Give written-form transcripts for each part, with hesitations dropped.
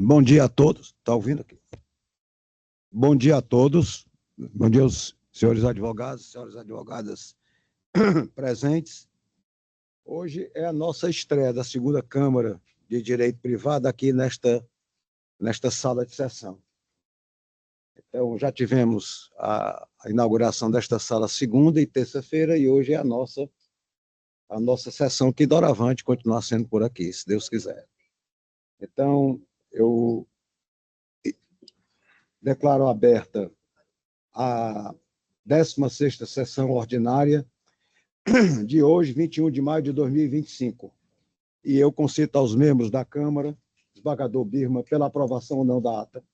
Bom dia a todos. Está ouvindo aqui? Bom dia a todos. Bom dia aos senhores advogados, senhoras advogadas presentes. Hoje é a nossa estreia da segunda Câmara de Direito Privado aqui nesta sala de sessão. Então, já tivemos a inauguração desta sala segunda e terça-feira, e hoje é a nossa sessão que doravante continuar sendo por aqui, se Deus quiser. Então, eu declaro aberta a 16ª sessão ordinária de hoje, 21 de maio de 2025. E eu concito aos membros da Câmara, desembargador Birma, pela aprovação ou não da ata.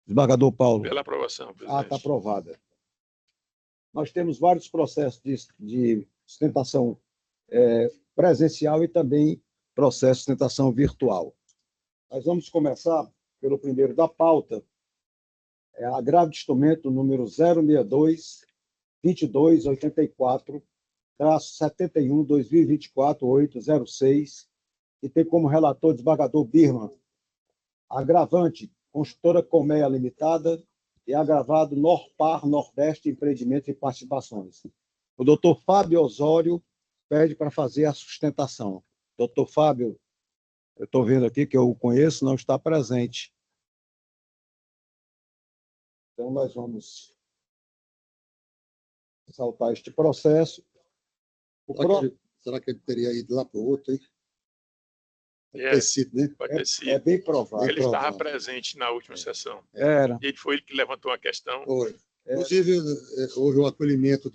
Desembargador Paulo. Pela aprovação, presidente. Ata aprovada. Nós temos vários processos de sustentação presencial e também processo de sustentação virtual. Nós vamos começar pelo primeiro da pauta, agravo de instrumento número 062-2284-71-2024-806, que tem como relator desembargador Birma, agravante, construtora Colmeia Limitada, e agravado Norpar Nordeste Empreendimentos e Participações. O doutor Fábio Osório pede para fazer a sustentação. Doutor Fábio, eu estou vendo aqui que eu o conheço, não está presente. Então, nós vamos saltar este processo. Será que ele teria ido lá para o outro, hein? Pode ter sido, né? Pode ter sido. É bem provável. Ele estava presente na última sessão. Era. E ele foi ele que levantou a questão. Foi. Inclusive, houve o acolhimento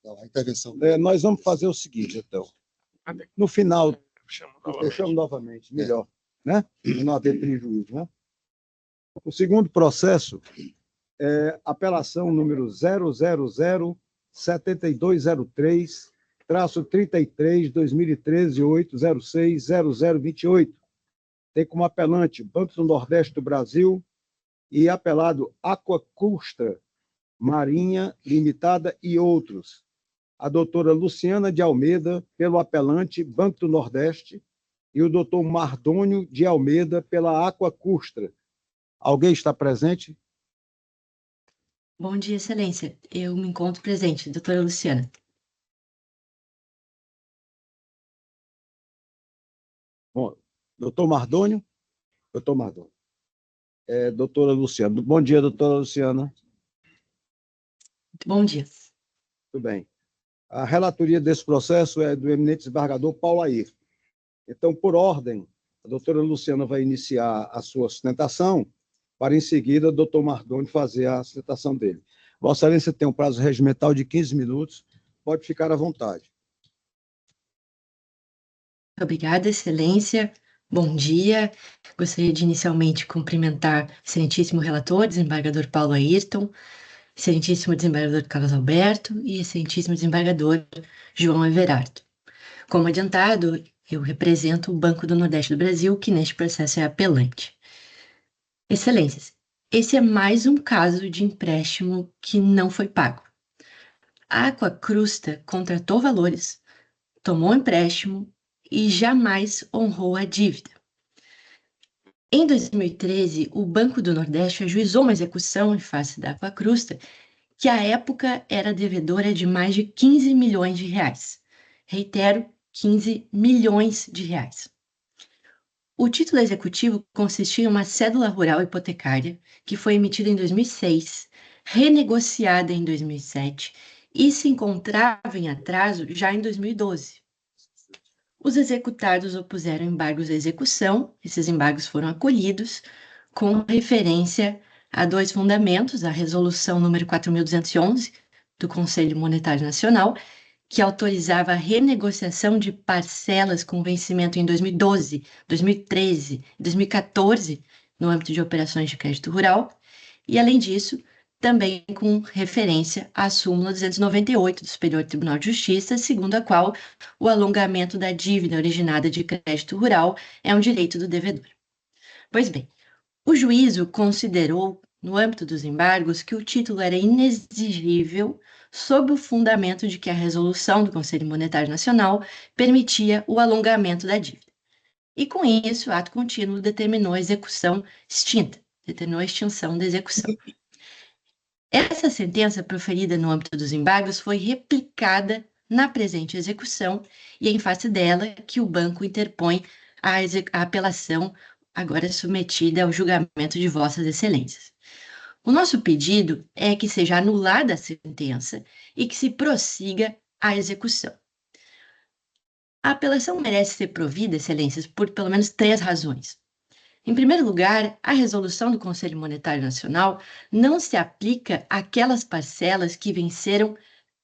da intervenção. Nós vamos fazer o seguinte, então. No final, fechamos novamente, melhor, né? Não haver prejuízo, né? O segundo processo é apelação número 000-7203-33-2013-806-0028. Tem como apelante Banco do Nordeste do Brasil e apelado Aquacustra Marinha Limitada e outros. A doutora Luciana de Almeida, pelo apelante Banco do Nordeste, e o doutor Mardônio de Almeida, pela Aquacustra. Alguém está presente? Bom dia, Excelência. Eu me encontro presente, doutora Luciana. Bom, doutor Mardônio? Doutor Mardônio. Doutora Luciana. Bom dia, doutora Luciana. Bom dia. Tudo bem. A relatoria desse processo é do eminente desembargador Paulo Air. Então, por ordem, a doutora Luciana vai iniciar a sua sustentação, para em seguida o doutor Mardônio fazer a sustentação dele. Vossa Excelência tem um prazo regimental de 15 minutos, pode ficar à vontade. Obrigada, Excelência. Bom dia. Gostaria de inicialmente cumprimentar o excelentíssimo relator, desembargador Paulo Ayrton, excelentíssimo desembargador Carlos Alberto e excelentíssimo desembargador João Everardo. Como adiantado, eu represento o Banco do Nordeste do Brasil, que neste processo é apelante. Excelências, esse é mais um caso de empréstimo que não foi pago. A Aquacrusta contratou valores, tomou empréstimo e jamais honrou a dívida. Em 2013, o Banco do Nordeste ajuizou uma execução em face da Aquacrusta, que à época era devedora de mais de 15 milhões de reais. Reitero, 15 milhões de reais. O título executivo consistia em uma cédula rural hipotecária que foi emitida em 2006, renegociada em 2007 e se encontrava em atraso já em 2012. Os executados opuseram embargos à execução, esses embargos foram acolhidos com referência a dois fundamentos, a resolução número 4.211 do Conselho Monetário Nacional, que autorizava a renegociação de parcelas com vencimento em 2012, 2013 e 2014, no âmbito de operações de crédito rural, e, além disso, também com referência à súmula 298 do Superior Tribunal de Justiça, segundo a qual o alongamento da dívida originada de crédito rural é um direito do devedor. Pois bem, o juízo considerou, no âmbito dos embargos, que o título era inexigível sob o fundamento de que a resolução do Conselho Monetário Nacional permitia o alongamento da dívida. e, com isso, o ato contínuo determinou a execução extinta, determinou a extinção da execução. Essa sentença proferida no âmbito dos embargos foi replicada na presente execução e é em face dela que o banco interpõe a apelação agora submetida ao julgamento de Vossas Excelências. O nosso pedido é que seja anulada a sentença e que se prossiga a execução. A apelação merece ser provida, Excelências, por pelo menos 3 razões. Em primeiro lugar, a resolução do Conselho Monetário Nacional não se aplica àquelas parcelas que venceram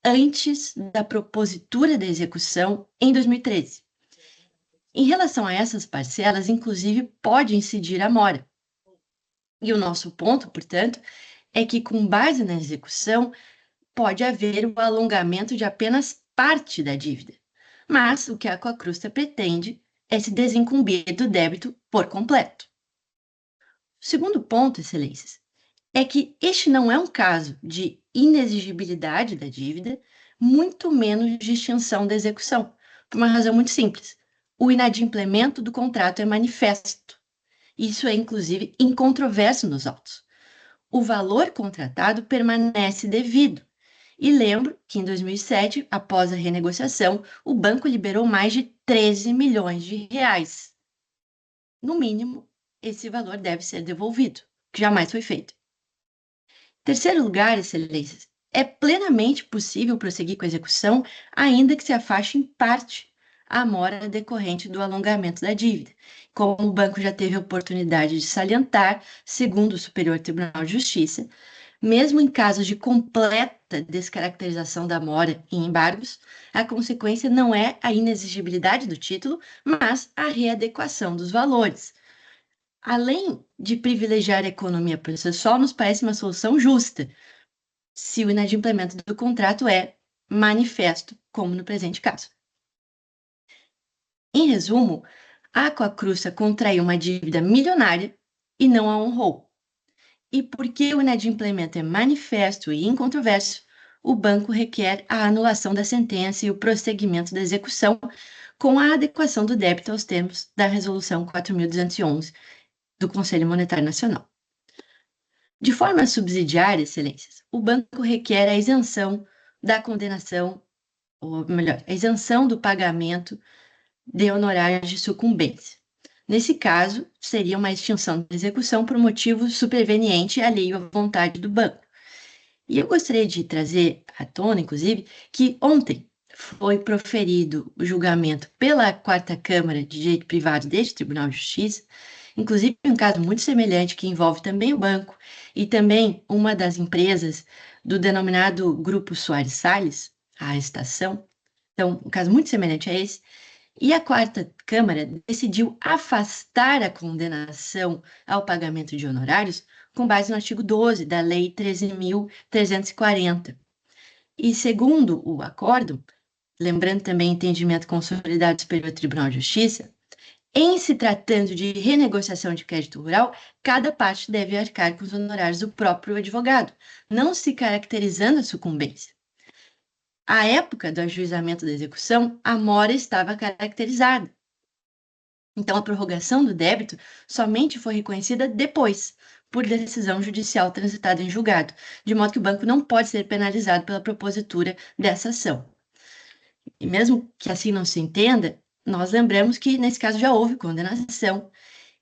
antes da propositura da execução em 2013. Em relação a essas parcelas, inclusive, pode incidir a mora. E o nosso ponto, portanto, é que, com base na execução, pode haver o alongamento de apenas parte da dívida. Mas o que a Coacrusta pretende é se desincumbir do débito por completo. O segundo ponto, Excelências, é que este não é um caso de inexigibilidade da dívida, muito menos de extinção da execução, por uma razão muito simples. O inadimplemento do contrato é manifesto. Isso é, inclusive, incontroverso nos autos. O valor contratado permanece devido. E lembro que, em 2007, após a renegociação, o banco liberou mais de 13 milhões de reais. No mínimo, esse valor deve ser devolvido, que jamais foi feito. Em terceiro lugar, Excelências, é plenamente possível prosseguir com a execução, ainda que se afaste em parte a mora decorrente do alongamento da dívida, como o banco já teve a oportunidade de salientar, segundo o Superior Tribunal de Justiça. Mesmo em casos de completa descaracterização da mora em embargos, a consequência não é a inexigibilidade do título, mas a readequação dos valores. Além de privilegiar a economia processual, nos parece uma solução justa, se o inadimplemento do contrato é manifesto, como no presente caso. Em resumo, a Coacrusta contraiu uma dívida milionária e não a honrou. E porque o inadimplemento é manifesto e incontroverso, o banco requer a anulação da sentença e o prosseguimento da execução com a adequação do débito aos termos da Resolução 4.211 do Conselho Monetário Nacional. De forma subsidiária, Excelências, o banco requer a isenção da condenação, ou melhor, a isenção do pagamento de honorários de sucumbência. Nesse caso, seria uma extinção da execução por motivo superveniente alheio à vontade do banco. E eu gostaria de trazer à tona, inclusive, que ontem foi proferido o julgamento pela 4ª Câmara de Direito Privado deste Tribunal de Justiça, inclusive um caso muito semelhante que envolve também o banco e também uma das empresas do denominado Grupo Soares Salles, a Estação. Então, um caso muito semelhante a esse. E a 4ª Câmara decidiu afastar a condenação ao pagamento de honorários com base no artigo 12 da Lei 13.340. E segundo o acórdão, lembrando também o entendimento consolidado do Superior Tribunal de Justiça, em se tratando de renegociação de crédito rural, cada parte deve arcar com os honorários do próprio advogado, não se caracterizando a sucumbência. À época do ajuizamento da execução, a mora estava caracterizada. Então, a prorrogação do débito somente foi reconhecida depois, por decisão judicial transitada em julgado, de modo que o banco não pode ser penalizado pela propositura dessa ação. E mesmo que assim não se entenda, nós lembramos que, nesse caso, já houve condenação,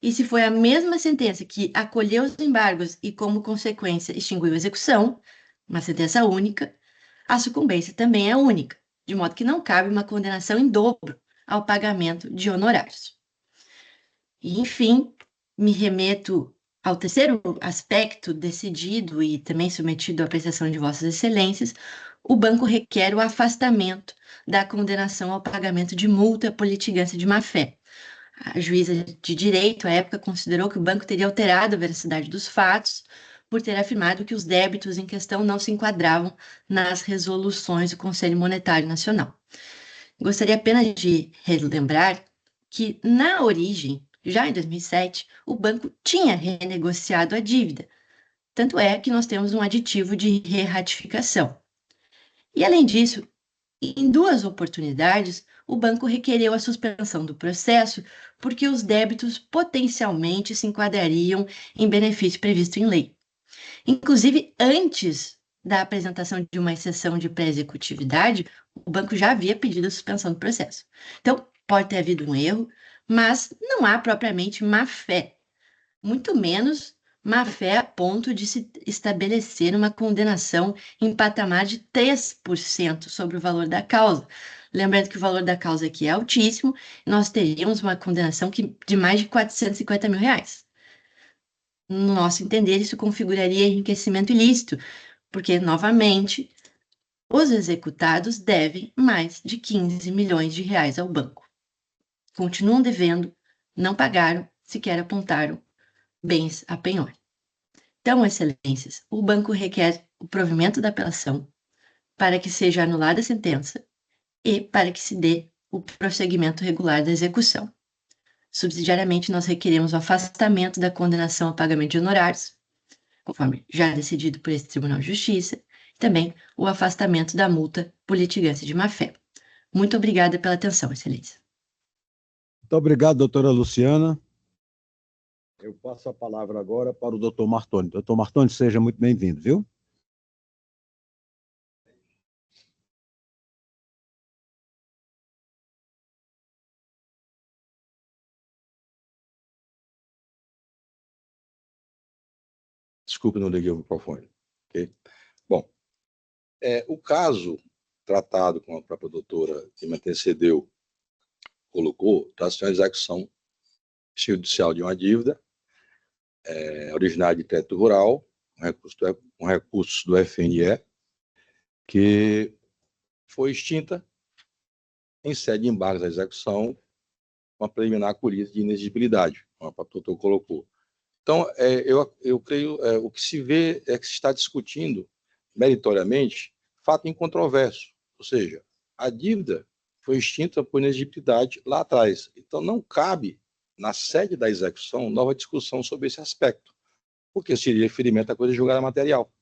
e se foi a mesma sentença que acolheu os embargos e, como consequência, extinguiu a execução, uma sentença única, a sucumbência também é única, de modo que não cabe uma condenação em dobro ao pagamento de honorários. E, enfim, me remeto ao terceiro aspecto decidido e também submetido à apreciação de Vossas Excelências. O banco requer o afastamento da condenação ao pagamento de multa por litigância de má-fé. A juíza de direito, à época, considerou que o banco teria alterado a veracidade dos fatos por ter afirmado que os débitos em questão não se enquadravam nas resoluções do Conselho Monetário Nacional. Gostaria apenas de relembrar que, na origem, já em 2007, o banco tinha renegociado a dívida. Tanto é que nós temos um aditivo de re-ratificação. E, além disso, Em 2 oportunidades, o banco requereu a suspensão do processo porque os débitos potencialmente se enquadrariam em benefício previsto em lei. Inclusive, antes da apresentação de uma exceção de pré-executividade, o banco já havia pedido a suspensão do processo. Então, pode ter havido um erro, mas não há propriamente má-fé, muito menos má-fé a ponto de se estabelecer uma condenação em patamar de 3% sobre o valor da causa. Lembrando que o valor da causa aqui é altíssimo, nós teríamos uma condenação de mais de R$ 450 mil. No nosso entender, isso configuraria enriquecimento ilícito, porque, novamente, os executados devem mais de R$ 15 milhões ao banco. Continuam devendo, não pagaram, sequer apontaram bens a penhor. Então, excelências, o banco requer o provimento da apelação para que seja anulada a sentença e para que se dê o prosseguimento regular da execução. Subsidiariamente, nós requeremos o afastamento da condenação ao pagamento de honorários, conforme já decidido por esse Tribunal de Justiça, e também o afastamento da multa por litigância de má-fé. Muito obrigada pela atenção, excelência. Muito obrigado, doutora Luciana. Eu passo a palavra agora para o doutor Martoni. Doutor Martoni, seja muito bem-vindo, viu? Desculpe, não liguei o microfone. Okay? Bom, o caso tratado com a própria doutora que me antecedeu colocou, trata-se de uma execução judicial de uma dívida originária de crédito rural, com recursos do FNE, que foi extinta em sede de embargo da execução, com a preliminar acolhida de inexigibilidade, como a própria doutora colocou. Então, eu creio, o que se vê é que se está discutindo, meritoriamente, fato incontroverso, ou seja, a dívida foi extinta por inexigibilidade lá atrás. Então, não cabe, na sede da execução, nova discussão sobre esse aspecto, porque seria referimento à coisa julgada material.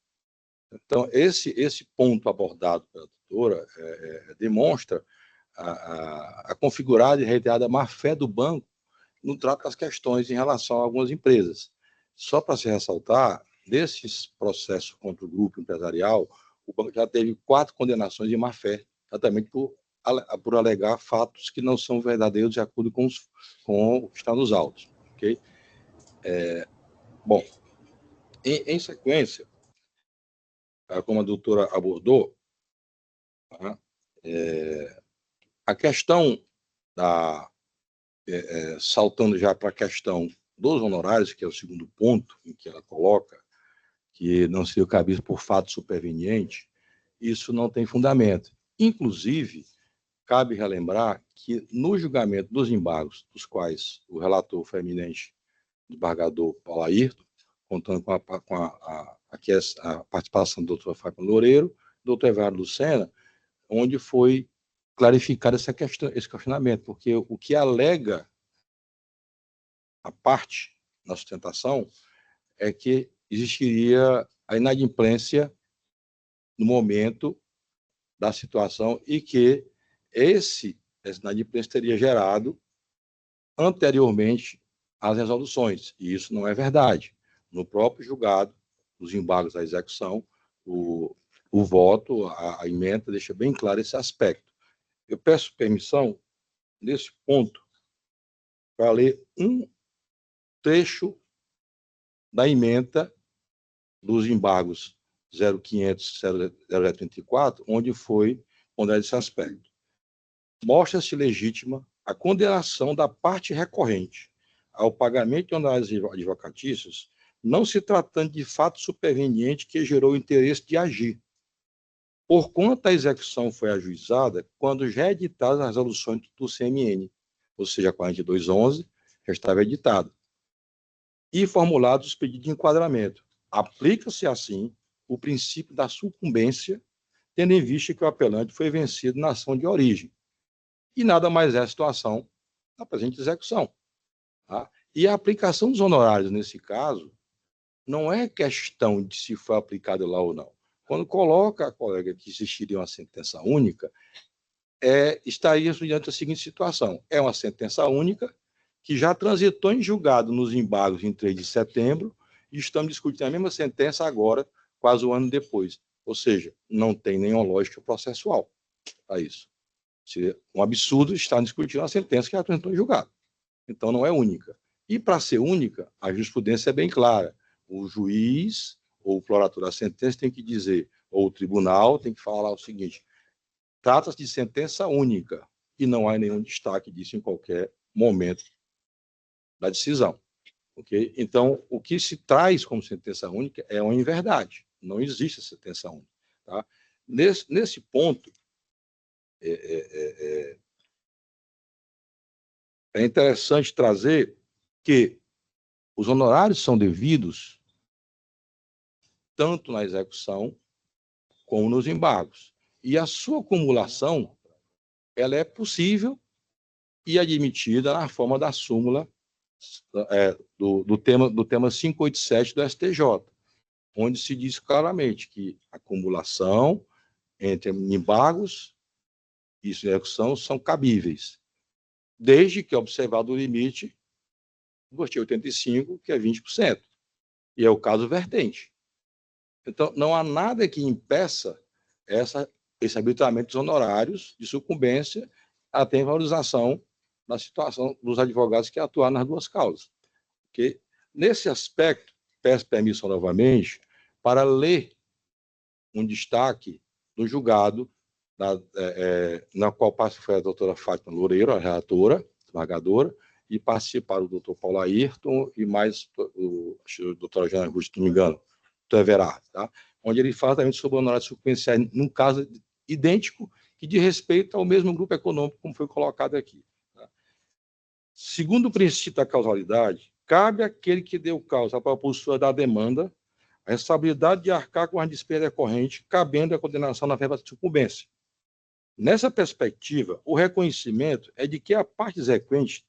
Então, esse ponto abordado pela doutora demonstra a configurada e reiterada má-fé do banco no trato das questões em relação a algumas empresas. Só para se ressaltar, nesses processos contra o grupo empresarial, o banco já teve 4 condenações de má-fé, exatamente por alegar fatos que não são verdadeiros de acordo com o que está nos autos. Okay? Bom, em sequência, como a doutora abordou, a questão saltando já para a questão dos honorários, que é o segundo ponto em que ela coloca, que não seria cabível por fato superveniente, isso não tem fundamento. Inclusive, cabe relembrar que no julgamento dos embargos, dos quais o relator foi eminente desembargador Paulo Airton, contando com a participação do doutor Fábio Loureiro, do doutor Everardo Lucena, onde foi clarificado esse questionamento, porque o que alega a parte na sustentação é que existiria a inadimplência no momento da situação e que essa inadimplência teria gerado anteriormente às resoluções, e isso não é verdade. No próprio julgado, os embargos à execução, o voto, a emenda deixa bem claro esse aspecto. Eu peço permissão, nesse ponto, para ler um trecho da emenda dos embargos 0500 e 034, onde foi ponderado esse aspecto. Mostra-se legítima a condenação da parte recorrente ao pagamento de honorários advocatícios, não se tratando de fato superveniente que gerou o interesse de agir, porquanto a execução foi ajuizada quando já editadas as resoluções do CMN, ou seja, 4211, já estava editado, e formulados os pedidos de enquadramento. Aplica-se, assim, o princípio da sucumbência, tendo em vista que o apelante foi vencido na ação de origem. E nada mais é a situação da presente execução. Tá? E a aplicação dos honorários, nesse caso, não é questão de se foi aplicado lá ou não. Quando coloca a colega que existiria uma sentença única, estaríamos diante da seguinte situação: é uma sentença única que já transitou em julgado nos embargos em 3 de setembro e estamos discutindo a mesma sentença agora, quase um ano depois. Ou seja, não tem nenhuma lógica processual a isso. Seria um absurdo estar discutindo uma sentença que já transitou em julgado. Então, não é única. E, para ser única, a jurisprudência é bem clara. O juiz ou o prolator da sentença tem que dizer, ou o tribunal tem que falar o seguinte: trata-se de sentença única e não há nenhum destaque disso em qualquer momento da decisão. Okay? Então, o que se traz como sentença única é uma inverdade. Não existe sentença única. Tá? Nesse ponto, é interessante trazer que os honorários são devidos tanto na execução como nos embargos. E a sua acumulação, ela é possível e admitida na forma da súmula do tema 587 do STJ, onde se diz claramente que a acumulação entre embargos e execução são cabíveis, desde que observado o limite do artigo 85, que é 20%, e é o caso vertente. Então, não há nada que impeça esse arbitramento dos honorários de sucumbência até a valorização da situação dos advogados que atuaram nas duas causas. Okay? Nesse aspecto, peço permissão novamente para ler um destaque do julgado na qual foi a doutora Fátima Loureiro, a relatora, desembargadora, e participaram o doutor Paulo Ayrton e mais o doutor Jana Ruth, se não me engano, do Everard, tá? Onde ele fala também sobre o honorário sequencial, num caso idêntico, que diz respeito ao mesmo grupo econômico, como foi colocado aqui. Tá? Segundo o princípio da causalidade, cabe àquele que deu causa para a postura da demanda a responsabilidade de arcar com a despesa decorrente, cabendo a condenação na verba de sucumbência. Nessa perspectiva, o reconhecimento é de que a parte exequente,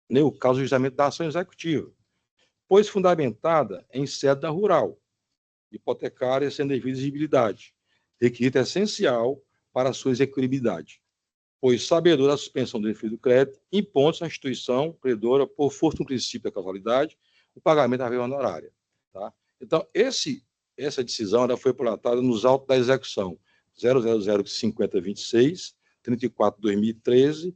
no caso do julgamento da ação executiva, pois fundamentada em sede rural, hipotecária sem devida exigibilidade, requisito essencial para a sua execuibilidade, pois sabedor da suspensão do efeito do crédito, impondo-se à instituição credora, por força do princípio da causalidade, o pagamento da verba honorária. Tá? Então, essa decisão ela foi prolatada nos autos da execução 0005026, 34/2013,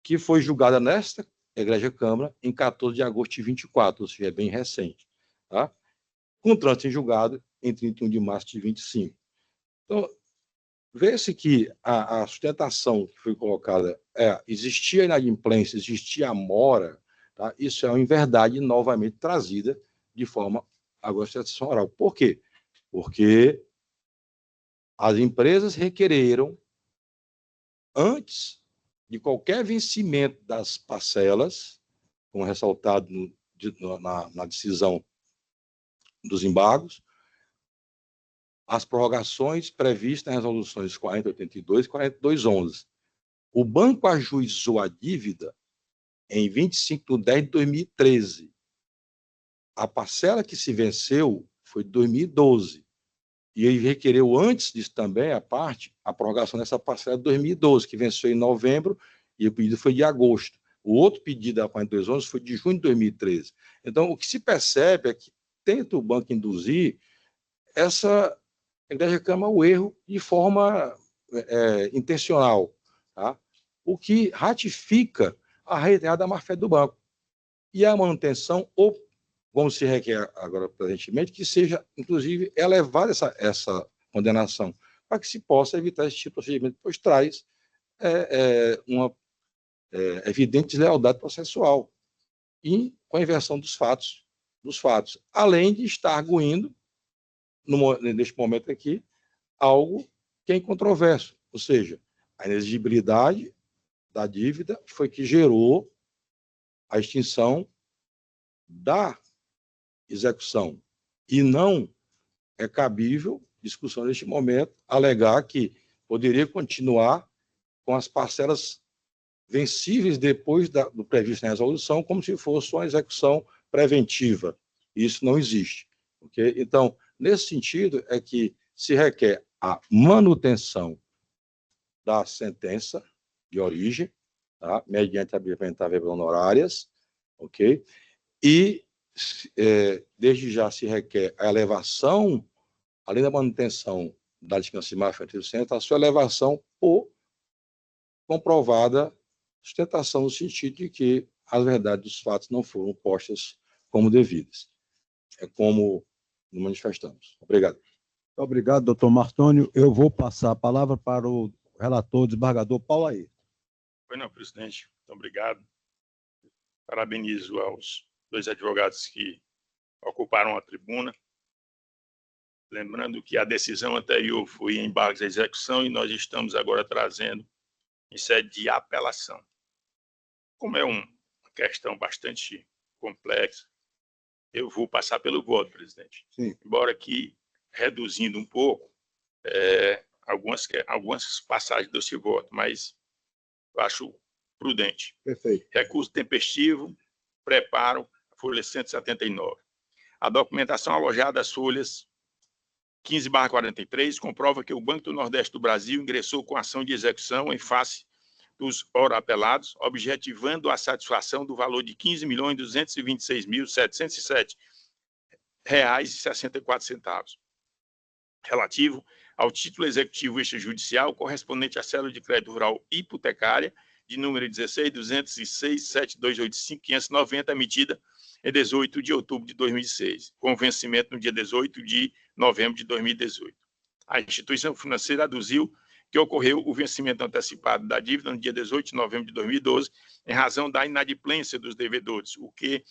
que foi julgada nesta Egrégia Câmara em 14 de agosto de 24, ou seja, é bem recente. Tá? Com trânsito em julgado em 31 de março de 25. Então, vê-se que a sustentação que foi colocada existia inadimplência, existia a mora, tá? Isso é uma inverdade novamente trazida de forma agora sustentação oral. Por quê? Porque as empresas requereram, antes de qualquer vencimento das parcelas, como ressaltado na decisão dos embargos, as prorrogações previstas nas resoluções 4082 e 4211. O banco ajuizou a dívida em 25 de 10 de 2013. A parcela que se venceu foi de 2012. E ele requereu antes disso também, a prorrogação dessa parcela de 2012, que venceu em novembro, e o pedido foi de agosto. O outro pedido da 4211 foi de junho de 2013. Então, o que se percebe é que tenta o banco induzir essa Egrégia Câmara o erro de forma intencional, tá? O que ratifica a reiterada má-fé do banco. E a manutenção, ou como se requer agora presentemente, que seja, inclusive, elevada essa condenação, para que se possa evitar esse tipo de procedimento, pois traz uma evidente deslealdade processual e com a inversão dos fatos, além de estar arguindo, neste momento aqui, algo que é incontroverso, ou seja, a inexigibilidade da dívida foi que gerou a extinção da execução, e não é cabível, discussão neste momento, alegar que poderia continuar com as parcelas vencíveis depois do previsto na resolução, como se fosse uma execução preventiva. Isso não existe. Okay? Então, nesse sentido, é que se requer a manutenção da sentença de origem, tá? Mediante a verbas honorárias, ok? E, desde já, se requer a elevação, além da manutenção da dispensa de centro, a sua elevação por comprovada sustentação no sentido de que a verdade dos fatos não foram postas como devidas. É como nos manifestamos. Obrigado. Obrigado, doutor Martônio. Eu vou passar a palavra para o relator, desembargador Paulo Ayrton. Pois não, presidente. Muito obrigado. Parabenizo aos dois advogados que ocuparam a tribuna. Lembrando que a decisão anterior foi em embargos à execução e nós estamos agora trazendo em sede de apelação. Como é uma questão bastante complexa, eu vou passar pelo voto, presidente. Sim. Embora que, reduzindo um pouco, algumas passagens desse voto, mas eu acho prudente. Perfeito. Recurso tempestivo, preparo, folha 179. A documentação alojada às folhas 15/43 comprova que o Banco do Nordeste do Brasil ingressou com ação de execução em face dos ora apelados, objetivando a satisfação do valor de R$ 15.226.707,64, relativo ao título executivo extrajudicial correspondente à cédula de crédito rural hipotecária de número 16.206.7285.590, emitida em 18 de outubro de 2006, com vencimento no dia 18 de novembro de 2018. A instituição financeira aduziu que ocorreu o vencimento antecipado da dívida no dia 18 de novembro de 2012, em razão da inadimplência dos devedores, o que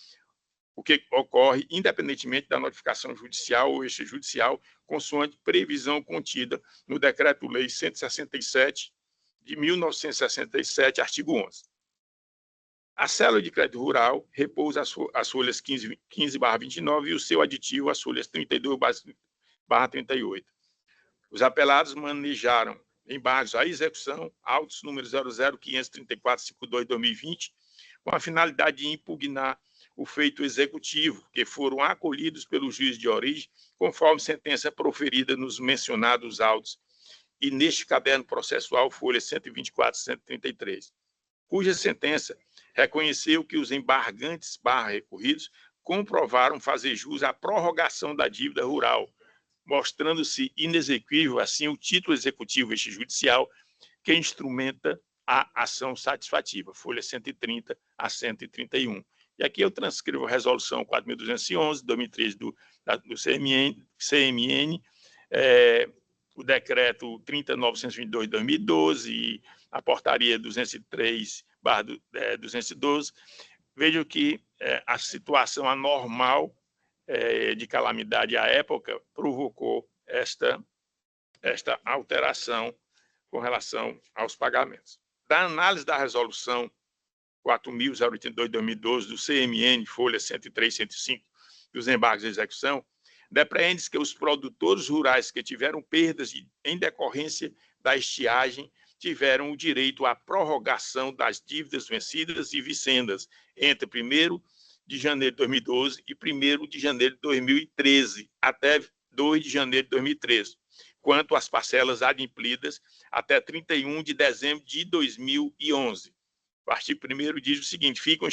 ocorre independentemente da notificação judicial ou extrajudicial, consoante previsão contida no Decreto-Lei 167 de 1967, artigo 11. A célula de crédito rural repousa as folhas 15/29 e o seu aditivo as folhas 32/38. Os apelados manejaram embargos à execução, autos número 00-534-52/2020, com a finalidade de impugnar o feito executivo, que foram acolhidos pelo juiz de origem, conforme sentença proferida nos mencionados autos e neste caderno processual, folha 124 e 133, cuja sentença reconheceu que os embargantes recorridos comprovaram fazer jus à prorrogação da dívida rural, mostrando-se inexequível, assim, o título executivo extrajudicial que instrumenta a ação satisfativa, folha 130 a 131. E aqui eu transcrevo a resolução 4.211, 2013, do CMN, o decreto 30.922, 2012, e a portaria 203/212. Vejo que a situação anormal de calamidade à época provocou esta alteração com relação aos pagamentos. Da análise da resolução 4.082/2012 do CMN, folha 103 e 105, dos embargos de execução, depreende-se que os produtores rurais que tiveram perdas em decorrência da estiagem tiveram o direito à prorrogação das dívidas vencidas e vicendas entre 1º de janeiro de 2012 e 1º de janeiro de 2013, até 2 de janeiro de 2013, quanto às parcelas adimplidas até 31 de dezembro de 2011. O artigo 1º diz o seguinte: ficam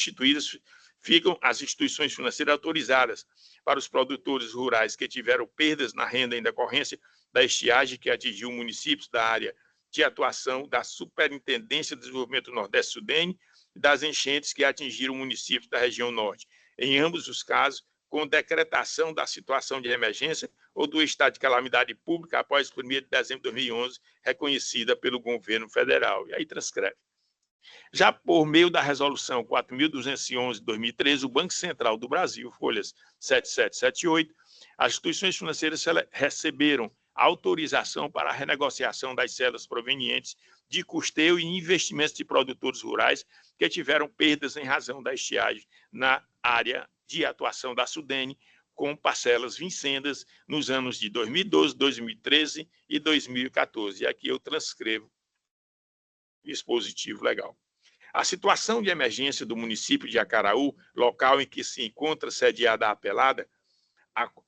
as instituições financeiras autorizadas para os produtores rurais que tiveram perdas na renda em decorrência da estiagem que atingiu municípios da área de atuação da Superintendência de Desenvolvimento Nordeste Sudene e das enchentes que atingiram municípios da região norte, em ambos os casos, com decretação da situação de emergência ou do estado de calamidade pública após 1º de dezembro de 2011, reconhecida pelo governo federal. E aí transcreve. Já por meio da resolução 4.211 de 2013, o Banco Central do Brasil, folhas 7778, as instituições financeiras receberam autorização para a renegociação das cédulas provenientes de custeio e investimentos de produtores rurais que tiveram perdas em razão da estiagem na área de atuação da Sudene, com parcelas vincendas nos anos de 2012, 2013 e 2014. E aqui eu transcrevo dispositivo legal. A situação de emergência do município de Acaraú, local em que se encontra sediada a apelada,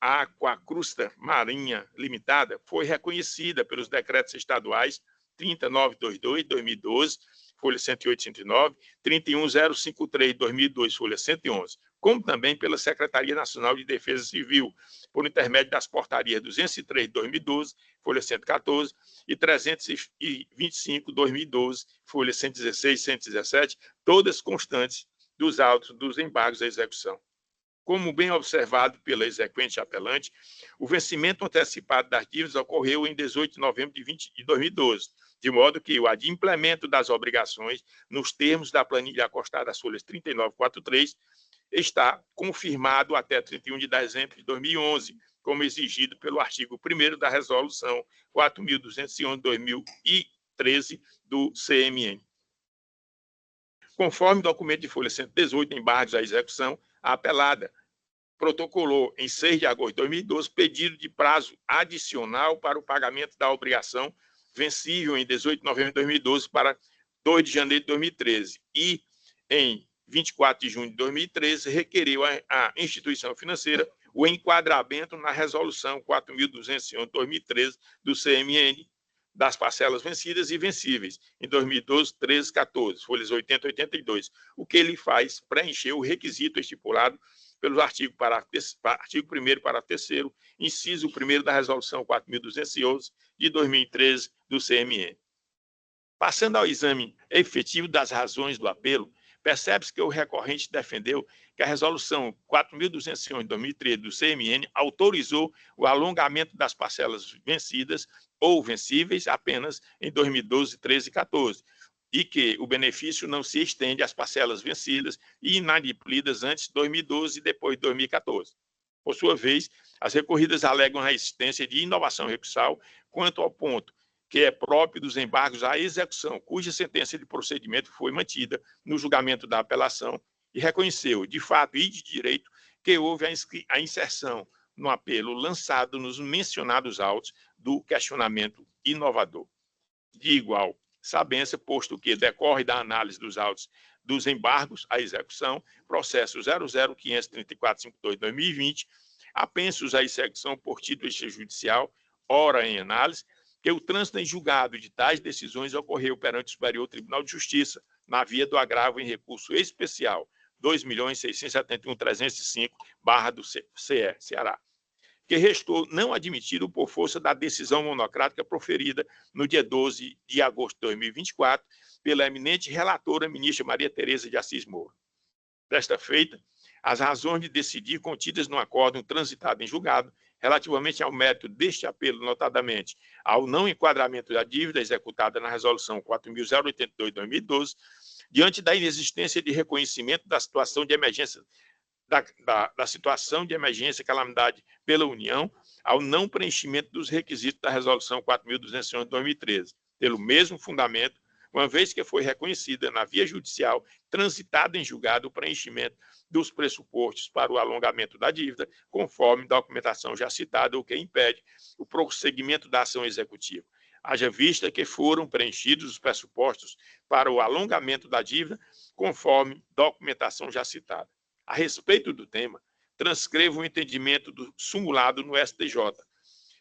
a Aquacrusta Marinha Limitada, foi reconhecida pelos decretos estaduais 30922, 2012, folha 108 e 109, 31053, 2002, folha 111, como também pela Secretaria Nacional de Defesa Civil, por intermédio das portarias 203, 2012, folha 114, e 325, 2012, folha 116 e 117, todas constantes dos autos dos embargos à execução. Como bem observado pela exequente apelante, o vencimento antecipado das dívidas ocorreu em 18 de novembro de 2012, de modo que o adimplemento das obrigações, nos termos da planilha acostada às folhas 3943, está confirmado até 31 de dezembro de 2011, como exigido pelo artigo 1º da Resolução 4.211/2013 do CMN. Conforme documento de folha 118, embargos à execução, a apelada protocolou, em 6 de agosto de 2012, pedido de prazo adicional para o pagamento da obrigação vencível em 18 de novembro de 2012 para 2 de janeiro de 2013 e, em 24 de junho de 2013, requeriu à instituição financeira o enquadramento na Resolução 4.211/2013 do CMN das parcelas vencidas e vencíveis em 2012, 13, 14, folhas 80 e 82, o que ele faz preencher o requisito estipulado pelos artigo 1º, parágrafo 3º, inciso 1º da Resolução 4.211 de 2013 do CMN. Passando ao exame efetivo das razões do apelo, percebe-se que o recorrente defendeu que a Resolução 4.211 de 2013 do CMN autorizou o alongamento das parcelas vencidas ou vencíveis apenas em 2012, 13 e 14, e que o benefício não se estende às parcelas vencidas e inadimplidas antes de 2012 e depois de 2014. Por sua vez, as recorridas alegam a existência de inovação recursal quanto ao ponto que é próprio dos embargos à execução, cuja sentença de procedimento foi mantida no julgamento da apelação e reconheceu, de fato e de direito, que houve a inserção no apelo lançado nos mencionados autos do questionamento inovador. De igual sabência, posto que decorre da análise dos autos dos embargos à execução, processo 0053452-2020, apensos à execução por título extrajudicial, ora em análise, que o trânsito em julgado de tais decisões ocorreu perante o Superior Tribunal de Justiça, na via do agravo em recurso especial 2.671.305/, do CE, Ceará, que restou não admitido por força da decisão monocrática proferida no dia 12 de agosto de 2024 pela eminente relatora ministra Maria Tereza de Assis Moura. Desta feita, as razões de decidir contidas no acórdão transitado em julgado relativamente ao mérito deste apelo, notadamente ao não enquadramento da dívida executada na Resolução 4.082 de 2012, diante da inexistência de reconhecimento da situação de emergência da situação de emergência e calamidade pela União, ao não preenchimento dos requisitos da Resolução 4.211 de 2013, pelo mesmo fundamento, uma vez que foi reconhecida na via judicial, transitada em julgado, o preenchimento dos pressupostos para o alongamento da dívida, conforme documentação já citada, o que impede o prosseguimento da ação executiva. Haja vista que foram preenchidos os pressupostos para o alongamento da dívida, conforme documentação já citada. A respeito do tema, transcrevo o entendimento do sumulado no STJ.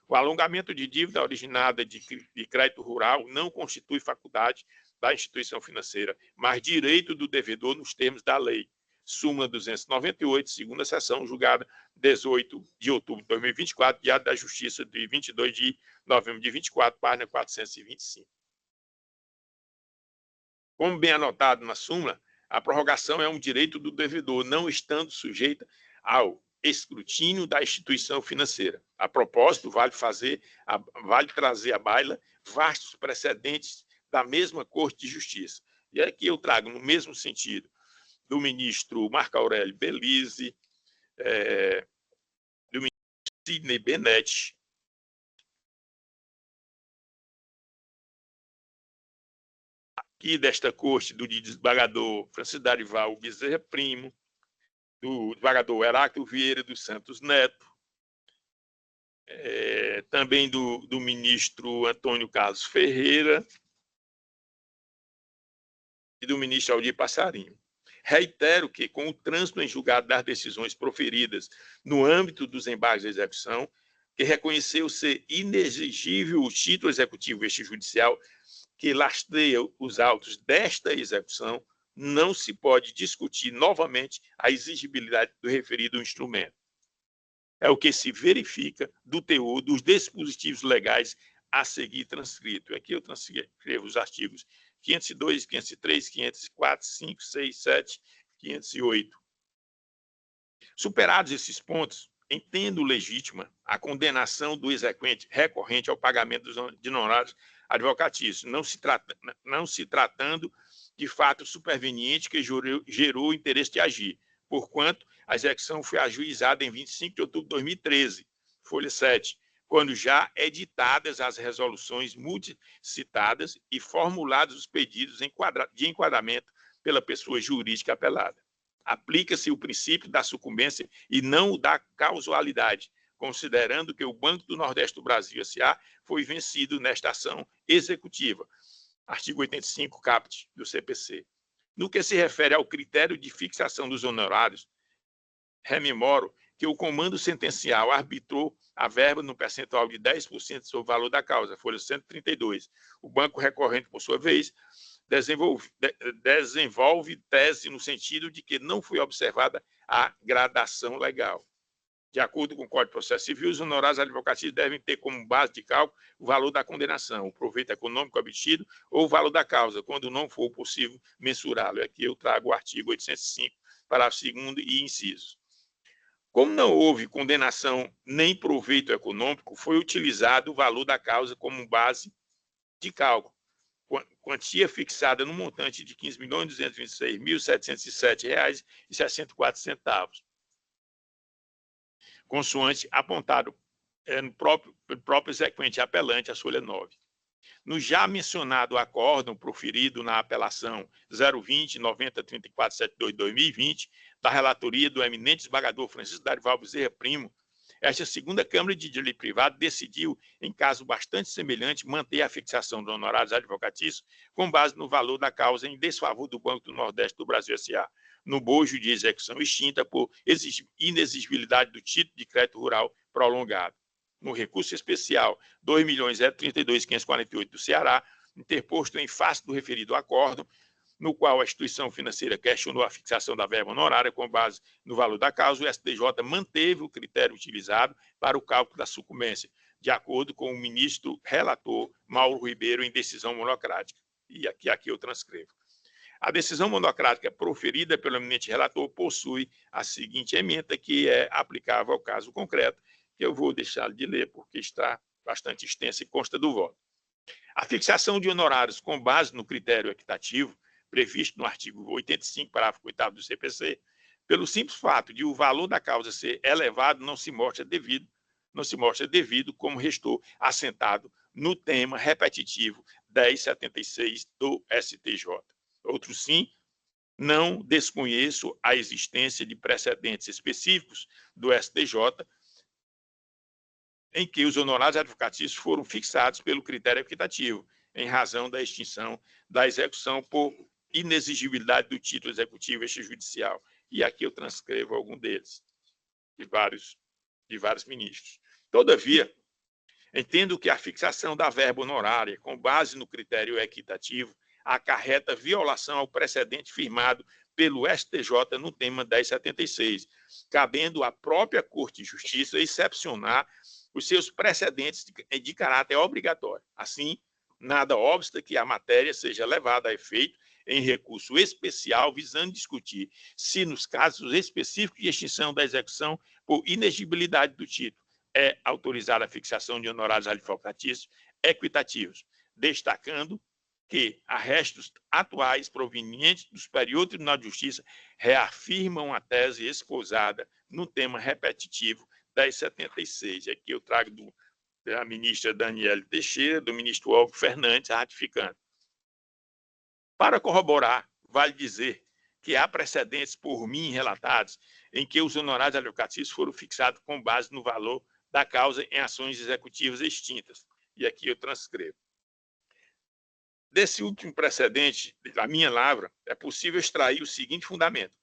O alongamento de dívida originada de crédito rural não constitui faculdade da instituição financeira, mas direito do devedor nos termos da lei. Súmula 298, segunda sessão, julgada 18 de outubro de 2024, Diário da Justiça, de 22 de novembro de 24, página 425. Como bem anotado na súmula, a prorrogação é um direito do devedor, não estando sujeita ao escrutínio da instituição financeira. A propósito, vale trazer à baila vastos precedentes da mesma Corte de Justiça. E aqui eu trago, no mesmo sentido, do ministro Marco Aurélio Belize, do ministro Sidney Benetti, aqui desta corte do desembargador Francisco Darival Bezerra Primo, do desembargador Heráclio Vieira dos Santos Neto, também do ministro Antônio Carlos Ferreira e do ministro Aldir Passarinho. Reitero que, com o trânsito em julgado das decisões proferidas no âmbito dos embargos de execução, que reconheceu ser inexigível o título executivo extrajudicial que lastreia os autos desta execução, não se pode discutir novamente a exigibilidade do referido instrumento. É o que se verifica do teor dos dispositivos legais a seguir transcrito. Aqui eu transcrevo os artigos 502, 503, 504, 5, 6, 7, 508. Superados esses pontos, entendo legítima a condenação do exequente recorrente ao pagamento de honorários advocatícios, não se tratando de fato superveniente que gerou o interesse de agir, porquanto a execução foi ajuizada em 25 de outubro de 2013, folha 7, quando já editadas as resoluções multicitadas e formulados os pedidos de enquadramento pela pessoa jurídica apelada. Aplica-se o princípio da sucumbência e não o da causalidade, considerando que o Banco do Nordeste do Brasil S.A. foi vencido nesta ação executiva. Artigo 85, caput do CPC. No que se refere ao critério de fixação dos honorários, rememoro que o comando sentencial arbitrou a verba no percentual de 10% sobre o valor da causa, folha 132. O banco recorrente, por sua vez, desenvolve tese no sentido de que não foi observada a gradação legal. De acordo com o Código de Processo Civil, os honorários advocatícios devem ter como base de cálculo o valor da condenação, o proveito econômico obtido ou o valor da causa, quando não for possível mensurá-lo. Aqui eu trago o artigo 805, parágrafo 2º e incisos. Como não houve condenação nem proveito econômico, foi utilizado o valor da causa como base de cálculo, quantia fixada no montante de R$ 15.226.707,64, consoante apontado no próprio exequente apelante, a folha 9. No já mencionado acórdão proferido na apelação 020-903472-2020, da relatoria do eminente desembargador Francisco Darival Bezerra Primo, esta segunda Câmara de Direito Privado decidiu, em caso bastante semelhante, manter a fixação dos honorários advocatícios com base no valor da causa em desfavor do Banco do Nordeste do Brasil S.A., no bojo de execução extinta por inexigibilidade do título de crédito rural prolongado. No recurso especial 2.032.548 do Ceará, interposto em face do referido acórdão, no qual a instituição financeira questionou a fixação da verba honorária com base no valor da causa, o STJ manteve o critério utilizado para o cálculo da sucumbência, de acordo com o ministro relator Mauro Ribeiro em decisão monocrática. E aqui eu transcrevo. A decisão monocrática proferida pelo eminente relator possui a seguinte ementa, que é aplicável ao caso concreto, que eu vou deixar de ler porque está bastante extensa e consta do voto. A fixação de honorários com base no critério equitativo, previsto no artigo 85, parágrafo 8º do CPC, pelo simples fato de o valor da causa ser elevado, não se mostra devido como restou assentado no tema repetitivo 1076 do STJ. Outro sim, não desconheço a existência de precedentes específicos do STJ em que os honorários advocatícios foram fixados pelo critério equitativo, em razão da extinção da execução por inexigibilidade do título executivo extrajudicial. E aqui eu transcrevo algum deles, de vários ministros. Todavia, entendo que a fixação da verba honorária com base no critério equitativo acarreta violação ao precedente firmado pelo STJ no tema 1076, cabendo à própria Corte de Justiça excepcionar os seus precedentes de caráter obrigatório. Assim, nada obsta que a matéria seja levada a efeito em recurso especial visando discutir se, nos casos específicos de extinção da execução por inexigibilidade do título, é autorizada a fixação de honorários advocatícios equitativos, destacando que arrestos atuais provenientes do Superior Tribunal de Justiça reafirmam a tese esposada no tema repetitivo 1076. Aqui eu trago da ministra Daniele Teixeira, do ministro Olgo Fernandes, ratificando. Para corroborar, vale dizer que há precedentes por mim relatados em que os honorários advocatícios foram fixados com base no valor da causa em ações executivas extintas. E aqui eu transcrevo. Desse último precedente, da minha lavra, é possível extrair o seguinte fundamento.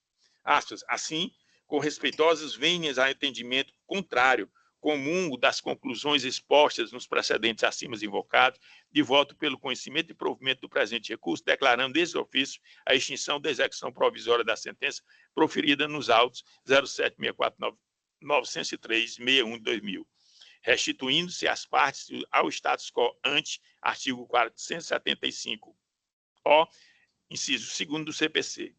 Aspas, assim, com respeitosas vênias a entendimento contrário, comungo das conclusões expostas nos precedentes acima invocados, de voto pelo conhecimento e provimento do presente recurso, declarando desde o ofício a extinção da execução provisória da sentença proferida nos autos 07.649.903.61 de 2000, restituindo-se as partes ao status quo ante artigo 475-O, inciso 2º do CPC,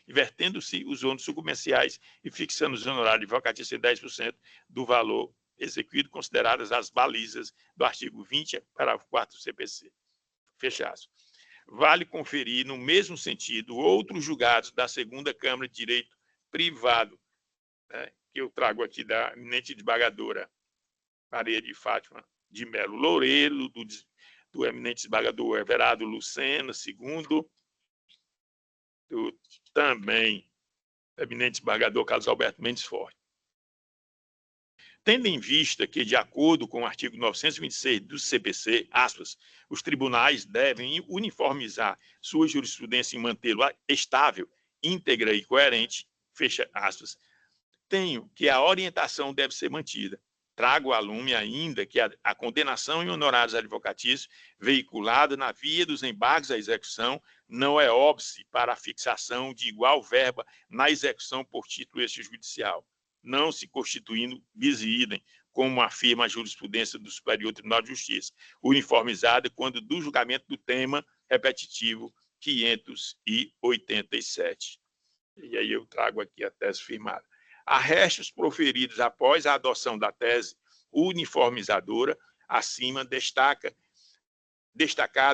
invertendo-se os ônus sucumbenciais e fixando os honorários advocatícios em 10% do valor execuído, consideradas as balizas do artigo 20, parágrafo 4 do CPC. Fecha aspas. Vale conferir, no mesmo sentido, outros julgados da segunda Câmara de Direito Privado, né, que eu trago aqui da eminente desembargadora Maria de Fátima de Melo Loureiro, do eminente desembargador Everardo Lucena, segundo, também eminente desembargador Carlos Alberto Mendes Forte. Tendo em vista que, de acordo com o artigo 926 do CPC, aspas, os tribunais devem uniformizar sua jurisprudência e mantê-la estável, íntegra e coerente, fecha aspas, tenho que a orientação deve ser mantida. Trago a lume ainda que a condenação em honorários advocatícios veiculada na via dos embargos à execução não é óbice para a fixação de igual verba na execução por título extrajudicial, não se constituindo bis idem, como afirma a jurisprudência do Superior Tribunal de Justiça, uniformizada quando do julgamento do tema repetitivo 587. E aí eu trago aqui a tese firmada. Arrestos proferidos após a adoção da tese uniformizadora, acima destacada,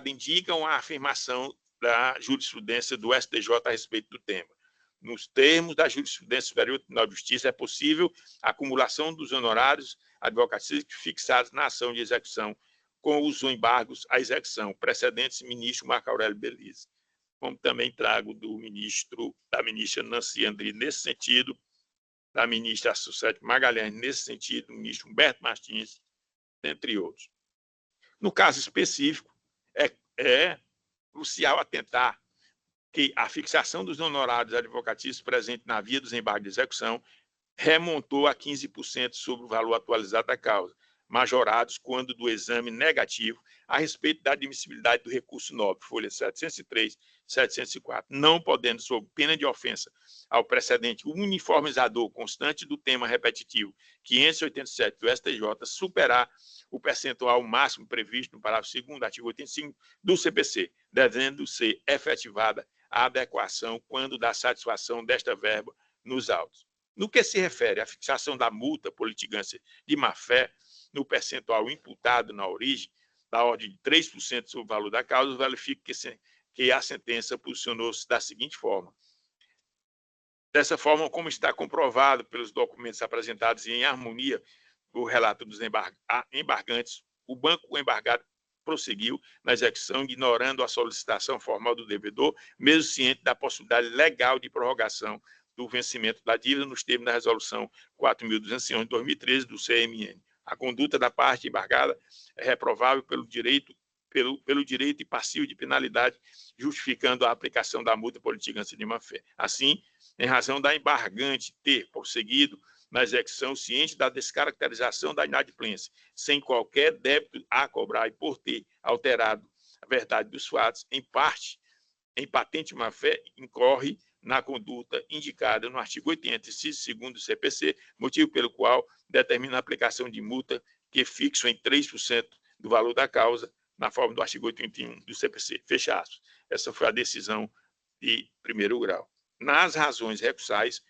indicam a afirmação da jurisprudência do STJ a respeito do tema. Nos termos da jurisprudência superior do Tribunal de Justiça, é possível a acumulação dos honorários advocatícios fixados na ação de execução com os embargos à execução, precedentes ministro Marco Aurélio Belize. Como também trago da ministra Nancy Andrighi nesse sentido, da ministra Sucete Magalhães nesse sentido, do ministro Humberto Martins, entre outros. No caso específico, é crucial atentar que a fixação dos honorários advocatícios presente na via dos embargos de execução remontou a 15% sobre o valor atualizado da causa, majorados quando do exame negativo a respeito da admissibilidade do recurso nobre, folha 703, 704, não podendo, sob pena de ofensa ao precedente uniformizador constante do tema repetitivo 587 do STJ, superar o percentual máximo previsto no parágrafo 2º do artigo 85 do CPC, devendo ser efetivada a adequação quando da satisfação desta verba nos autos. No que se refere à fixação da multa por litigância de má-fé, no percentual imputado na origem, da ordem de 3% sobre o valor da causa, verifica que a sentença posicionou-se da seguinte forma. Dessa forma, como está comprovado pelos documentos apresentados e em harmonia com o relato dos embargantes, o banco embargado prosseguiu na execução, ignorando a solicitação formal do devedor, mesmo ciente da possibilidade legal de prorrogação do vencimento da dívida nos termos da resolução 4.211 de 2013 do CMN. A conduta da parte embargada é reprovável pelo direito e passivo de penalidade, justificando a aplicação da multa por litigância de má-fé. Assim, em razão da embargante ter prosseguido na execução ciente da descaracterização da inadimplência, sem qualquer débito a cobrar e por ter alterado a verdade dos fatos, em patente má-fé, incorre na conduta indicada no artigo 80, inciso 2º do CPC, motivo pelo qual determina a aplicação de multa que fixo em 3% do valor da causa, na forma do artigo 81 do CPC. Fecha aspas. Essa foi a decisão de primeiro grau. Nas razões recursais,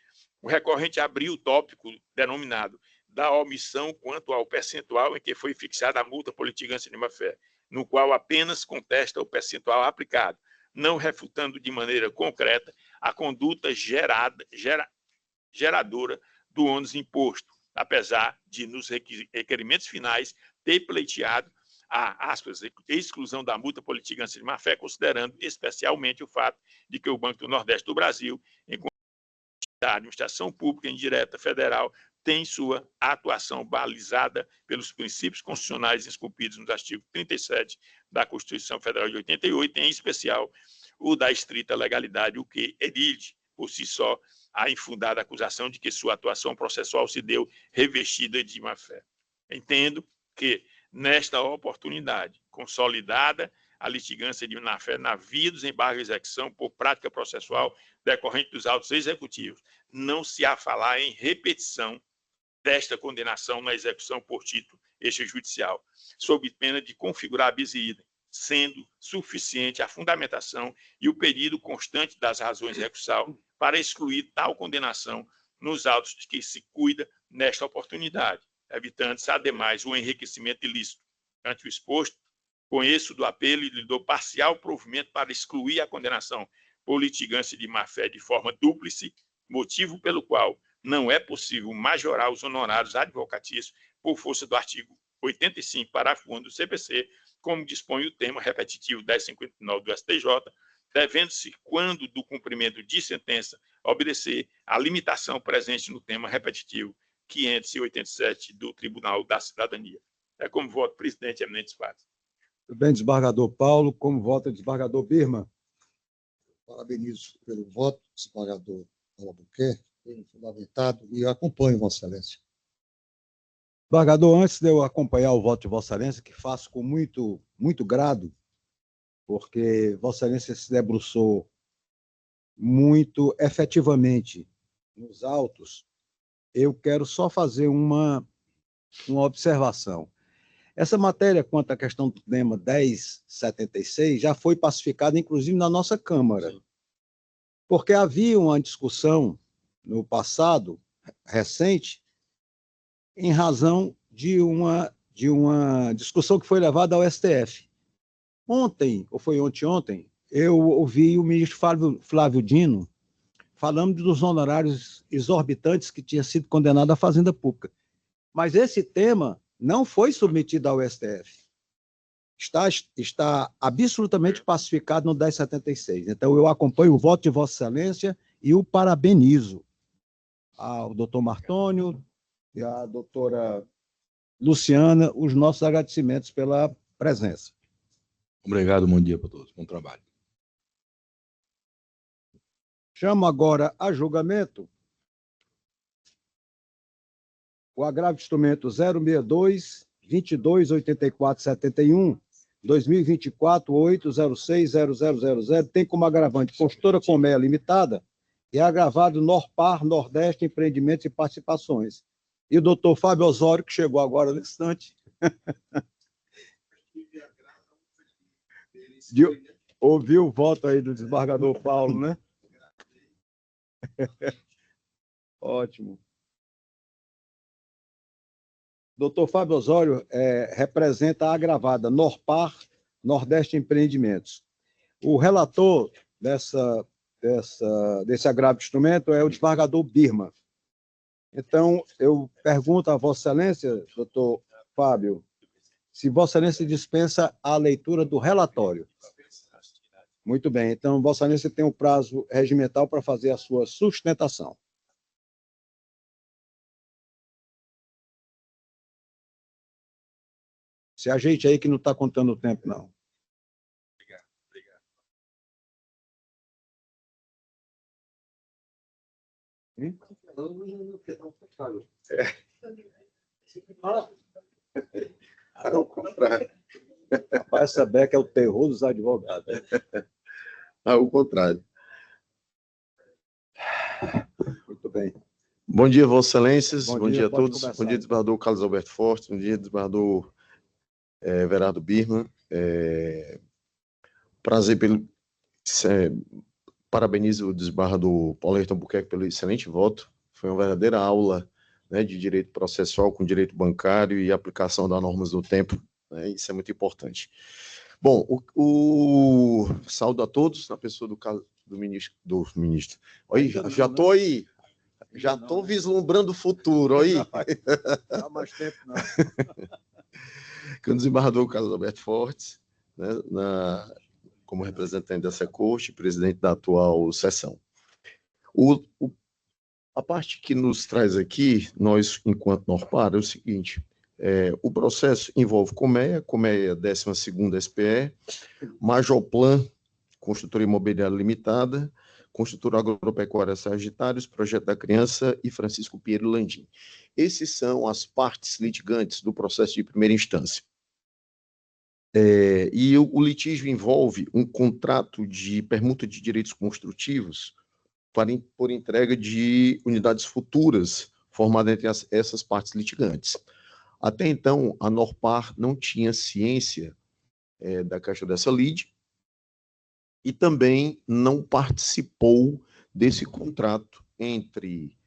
o recorrente abriu o tópico denominado da omissão quanto ao percentual em que foi fixada a multa por litigância de má-fé, no qual apenas contesta o percentual aplicado, não refutando de maneira concreta a conduta geradora do ônus imposto, apesar de, nos requerimentos finais, ter pleiteado a, aspas, exclusão da multa por litigância de má-fé, considerando especialmente o fato de que o Banco do Nordeste do Brasil, enquanto da administração pública indireta federal, tem sua atuação balizada pelos princípios constitucionais esculpidos nos artigos 37 da Constituição Federal de 88, em especial o da estrita legalidade, o que exige, por si só, a infundada acusação de que sua atuação processual se deu revestida de má-fé. Entendo que, nesta oportunidade, consolidada a litigância de má-fé na via dos embargos de execução por prática processual decorrente dos autos executivos, não se há falar em repetição desta condenação na execução por título extrajudicial, sob pena de configurar bis idem, sendo suficiente a fundamentação e o pedido constante das razões recursal para excluir tal condenação nos autos de que se cuida nesta oportunidade, evitando-se, ademais, o enriquecimento ilícito. Ante o exposto, conheço do apelo e lhe dou parcial provimento para excluir a condenação por litigância de má-fé de forma dúplice, motivo pelo qual não é possível majorar os honorários advocatícios por força do artigo 85, parágrafo 1 do CPC, como dispõe o termo repetitivo 1059 do STJ, devendo-se, quando do cumprimento de sentença, obedecer à limitação presente no tema repetitivo 587 do Tribunal da Cidadania. É como voto, presidente, eminentes partes. Muito bem, desembargador Paulo. Como vota, desembargador Birman? Parabenizo pelo voto, desembargador Paulo Albuquerque, bem fundamentado, e acompanho, Vossa Excelência. Desembargador, antes de eu acompanhar o voto de Vossa Excelência, que faço com muito grado, porque Vossa Excelência se debruçou muito efetivamente nos autos, eu quero só fazer uma observação. Essa matéria, quanto à questão do tema 1076, já foi pacificada, inclusive, na nossa Câmara, porque havia uma discussão no passado, recente, em razão de uma discussão que foi levada ao STF. Ontem, ou foi ontem, eu ouvi o ministro Flávio Dino falando dos honorários exorbitantes que tinha sido condenado à Fazenda Pública. Mas esse tema não foi submetido ao STF. Está absolutamente pacificado no 1076. Então, eu acompanho o voto de Vossa Excelência e o parabenizo ao doutor Martônio e à doutora Luciana, os nossos agradecimentos pela presença. Obrigado, bom dia para todos. Bom trabalho. Chamo agora a julgamento o agravo de instrumento 062-228471, 2024-806-0000, tem como agravante Construtora Comé Limitada e agravado Norpar, Nordeste, Empreendimentos e Participações. E o doutor Fábio Osório, que chegou agora no instante, ouviu o voto aí do desembargador Paulo, né? Ótimo. Doutor Fábio Osório representa a agravada Norpar, Nordeste Empreendimentos. O relator desse agravo de instrumento é o desembargador Birman. Então, eu pergunto a Vossa Excelência, doutor Fábio, se Vossa Excelência dispensa a leitura do relatório. Muito bem, então Vossa Excelência tem um prazo regimental para fazer a sua sustentação. Se ajeite aí que não está contando o tempo, não. Obrigado. Ao contrário. Rapaz, essa beca é o terror dos advogados. Ao contrário. Muito bem. Bom dia, Vossas Excelências. Bom dia a pode todos. começar. Bom dia, desembargador Carlos Alberto Forte. Bom dia, desembargador Everardo Birman. Prazer parabenizo o desembargador Paulo Ayrton Albuquerque pelo excelente voto. Foi uma verdadeira aula, né, de direito processual com direito bancário e aplicação das normas do tempo. Né, isso é muito importante. Bom, o saúdo a todos, na pessoa do ministro. Oi, já estou aí. Já estou vislumbrando o futuro, aí. Não há mais tempo, não. Com o desembargador Carlos Alberto Fortes, né, como representante dessa corte, presidente da atual sessão. A parte que nos traz aqui, nós, enquanto Norpar, é o seguinte: o processo envolve Comea 12ª SPE, Majorplan, Construtora Imobiliária Limitada, Construtora Agropecuária Sagitários, Projeto da Criança e Francisco Pinheiro Landim. Esses são as partes litigantes do processo de primeira instância. E o litígio envolve um contrato de permuta de direitos construtivos por entrega de unidades futuras formadas entre essas partes litigantes. Até então, a Norpar não tinha ciência da questão dessa lide e também não participou desse contrato entre...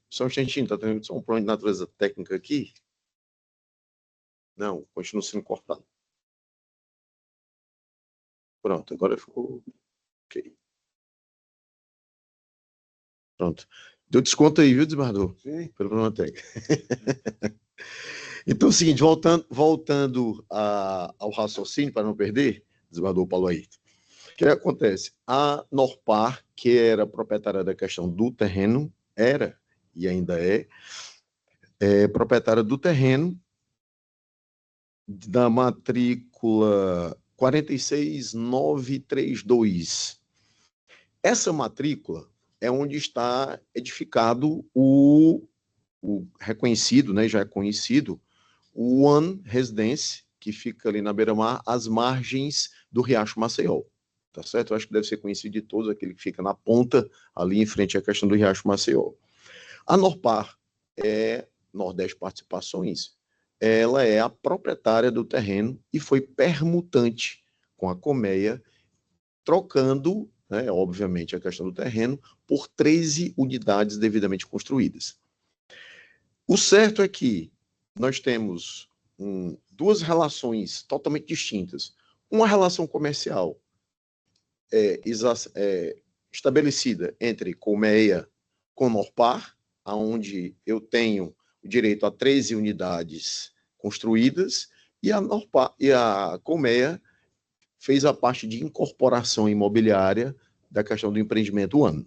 Só um instantinho, está tendo só um problema de natureza técnica aqui? Não, continua sendo cortado. Pronto, agora ficou ok. Pronto. Deu desconto aí, viu, desembargador? Sim. Pelo problema técnico. Então é o seguinte, voltando ao raciocínio, para não perder, desembargador Paulo Ayrton, o que acontece? A Norpar, que era proprietária da questão do terreno, era e ainda é proprietária do terreno da matrícula 46932. Essa matrícula é onde está edificado o reconhecido, né, já é conhecido, o One Residence, que fica ali na beira-mar, às margens do Riacho Maceió. Tá certo? Eu acho que deve ser conhecido de todos, aquele que fica na ponta, ali em frente à questão do Riacho Maceió. A Norpar Nordeste Participações, ela é a proprietária do terreno e foi permutante com a Colmeia, trocando, né, obviamente, a questão do terreno por 13 unidades devidamente construídas. O certo é que nós temos duas relações totalmente distintas. Uma relação comercial estabelecida entre Colmeia com Norpar, onde eu tenho o direito a 13 unidades construídas, e a Colmeia fez a parte de incorporação imobiliária da questão do empreendimento One.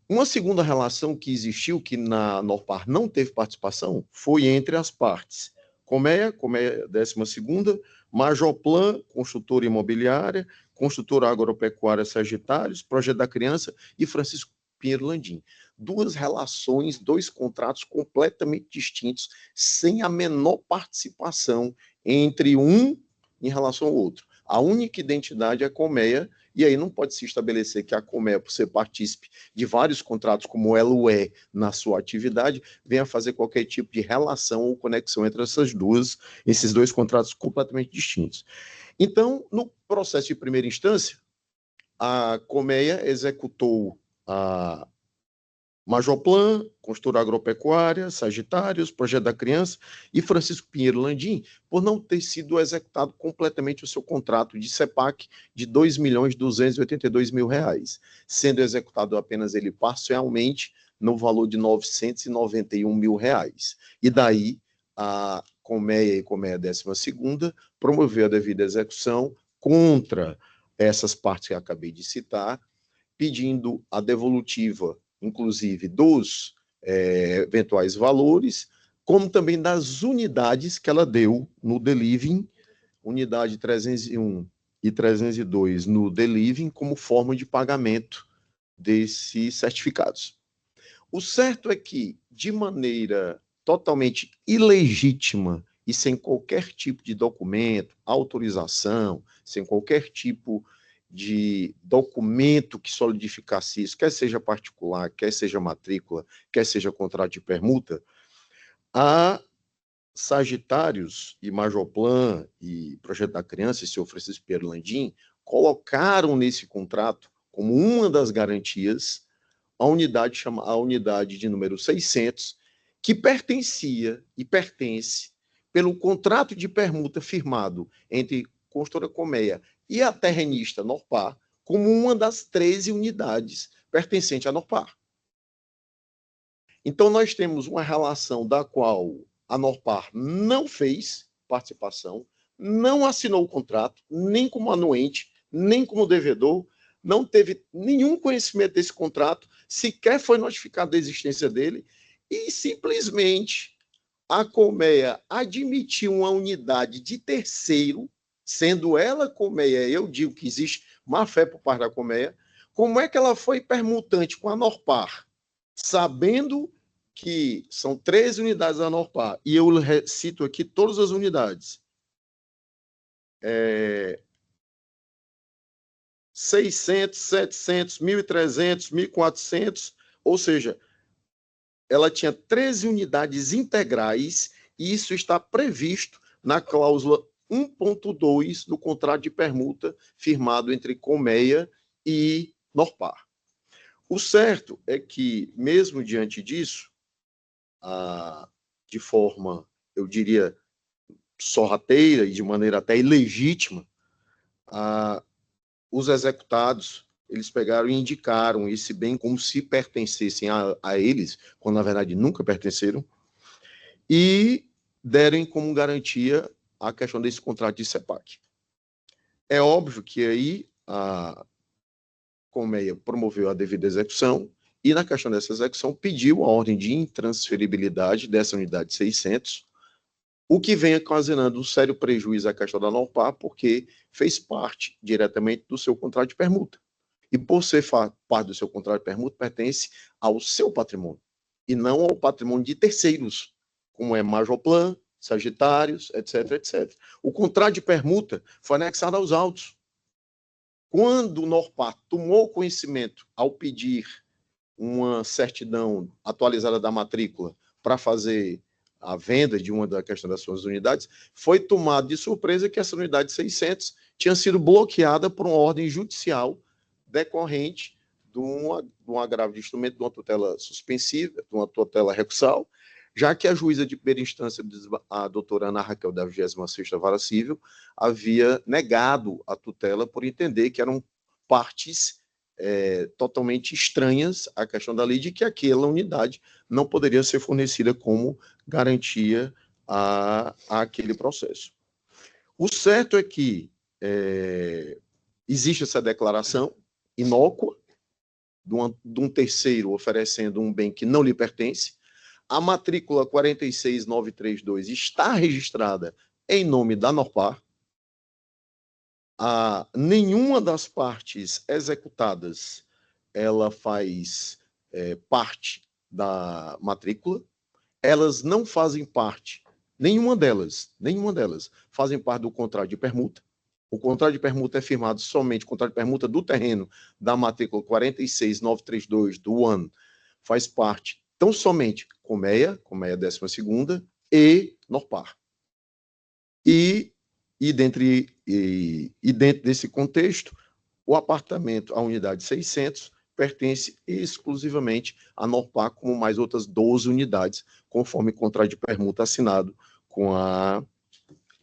Uma segunda relação que existiu, que na Norpar não teve participação, foi entre as partes Colmeia 12ª, Majoplan, construtora imobiliária, construtora agropecuária Sagitários, Projeto da Criança e Francisco Pinheiro Landim. Duas relações, dois contratos completamente distintos, sem a menor participação entre um em relação ao outro. A única identidade é a Colmeia, e aí não pode se estabelecer que a Colmeia, por ser partícipe de vários contratos, como ela o é na sua atividade, venha fazer qualquer tipo de relação ou conexão entre esses dois contratos completamente distintos. Então, no processo de primeira instância, a Colmeia executou a Majoplan, Construtora Agropecuária, Sagitários, Projeto da Criança e Francisco Pinheiro Landim, por não ter sido executado completamente o seu contrato de CEPAC de R$ 2.282.000, sendo executado apenas ele parcialmente no valor de R$ 991.000. E daí a Colmeia e Colmeia 12ª promoveu a devida execução contra essas partes que eu acabei de citar, pedindo a devolutiva inclusive dos eventuais valores, como também das unidades que ela deu no Deliving, unidade 301 e 302 no Deliving, como forma de pagamento desses certificados. O certo é que, de maneira totalmente ilegítima e sem qualquer tipo de documento, autorização, sem qualquer tipo de documento que solidificasse isso, quer seja particular, quer seja matrícula, quer seja contrato de permuta, a Sagitários e Majoplan e Projeto da Criança e seu Francisco Pinheiro Landim colocaram nesse contrato como uma das garantias a unidade de número 600, que pertencia e pertence pelo contrato de permuta firmado entre Construtora Colmeia e a terrenista Norpar, como uma das 13 unidades pertencente à Norpar. Então, nós temos uma relação da qual a Norpar não fez participação, não assinou o contrato, nem como anuente, nem como devedor, não teve nenhum conhecimento desse contrato, sequer foi notificado da existência dele, e simplesmente a Colmeia admitiu uma unidade de terceiro sendo ela Colmeia, eu digo que existe má-fé por parte da Colmeia, como é que ela foi permutante com a Norpar, sabendo que são 13 unidades da Norpar, e eu cito aqui todas as unidades, 600, 700, 1.300, 1.400, ou seja, ela tinha 13 unidades integrais, e isso está previsto na cláusula 1.2 do contrato de permuta firmado entre Colmeia e Norpar. O certo é que, mesmo diante disso, de forma, eu diria, sorrateira e de maneira até ilegítima, os executados, eles pegaram e indicaram esse bem como se pertencessem a eles, quando na verdade nunca pertenceram, e deram como garantia a questão desse contrato de CEPAC. É óbvio que aí a Colmeia promoveu a devida execução e, na questão dessa execução, pediu a ordem de intransferibilidade dessa unidade 600, o que vem ocasionando um sério prejuízo à questão da Norpar, porque fez parte diretamente do seu contrato de permuta. E por ser parte do seu contrato de permuta, pertence ao seu patrimônio, e não ao patrimônio de terceiros, como é Majoplan, Sagitários, etc, etc. O contrato de permuta foi anexado aos autos. Quando o Norpar tomou conhecimento, ao pedir uma certidão atualizada da matrícula para fazer a venda de uma da questão das suas unidades, foi tomado de surpresa que essa unidade 600 tinha sido bloqueada por uma ordem judicial decorrente de um agravo de instrumento, de uma tutela suspensiva, de uma tutela recursal, já que a juíza de primeira instância, a doutora Ana Raquel, da 26ª Vara Civil, havia negado a tutela por entender que eram partes totalmente estranhas à questão da lei, de que aquela unidade não poderia ser fornecida como garantia àquele processo. O certo é que existe essa declaração inócua de um terceiro oferecendo um bem que não lhe pertence. A matrícula 46932 está registrada em nome da Norpar. Nenhuma das partes executadas ela faz parte da matrícula. Elas não fazem parte, nenhuma delas fazem parte do contrato de permuta. O contrato de permuta é firmado somente, o contrato de permuta do terreno da matrícula 46932 do ano faz parte tão somente Colmeia 12ª e Norpar. E dentro desse contexto, o apartamento, a unidade 600, pertence exclusivamente à Norpar, como mais outras 12 unidades, conforme o contrato de permuta assinado com a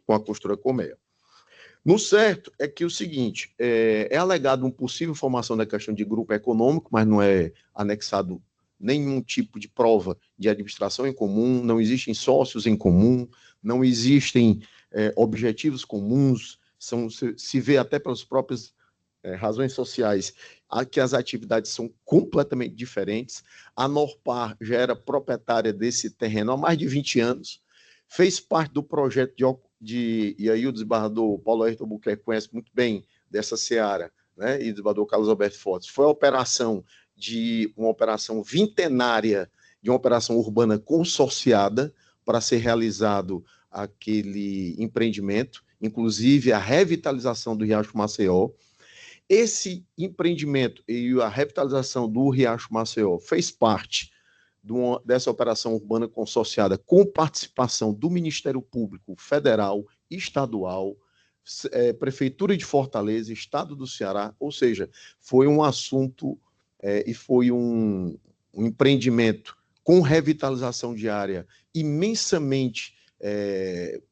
construtora Colmeia. No certo é que o seguinte, é alegado uma possível formação da questão de grupo econômico, mas não é anexado nenhum tipo de prova de administração em comum, não existem sócios em comum, não existem objetivos comuns, se vê até pelas próprias razões sociais que as atividades são completamente diferentes. A Norpar já era proprietária desse terreno há mais de 20 anos, fez parte do projeto e aí o desembargador Paulo Ayrton Albuquerque conhece muito bem dessa seara, né? E o desembargador Carlos Alberto Fortes, foi uma operação vintenária, de uma operação urbana consorciada para ser realizado aquele empreendimento, inclusive a revitalização do Riacho Maceió. Esse empreendimento e a revitalização do Riacho Maceió fez parte dessa operação urbana consorciada com participação do Ministério Público Federal, Estadual, Prefeitura de Fortaleza, Estado do Ceará, ou seja, foi um assunto e foi um empreendimento com revitalização de área imensamente,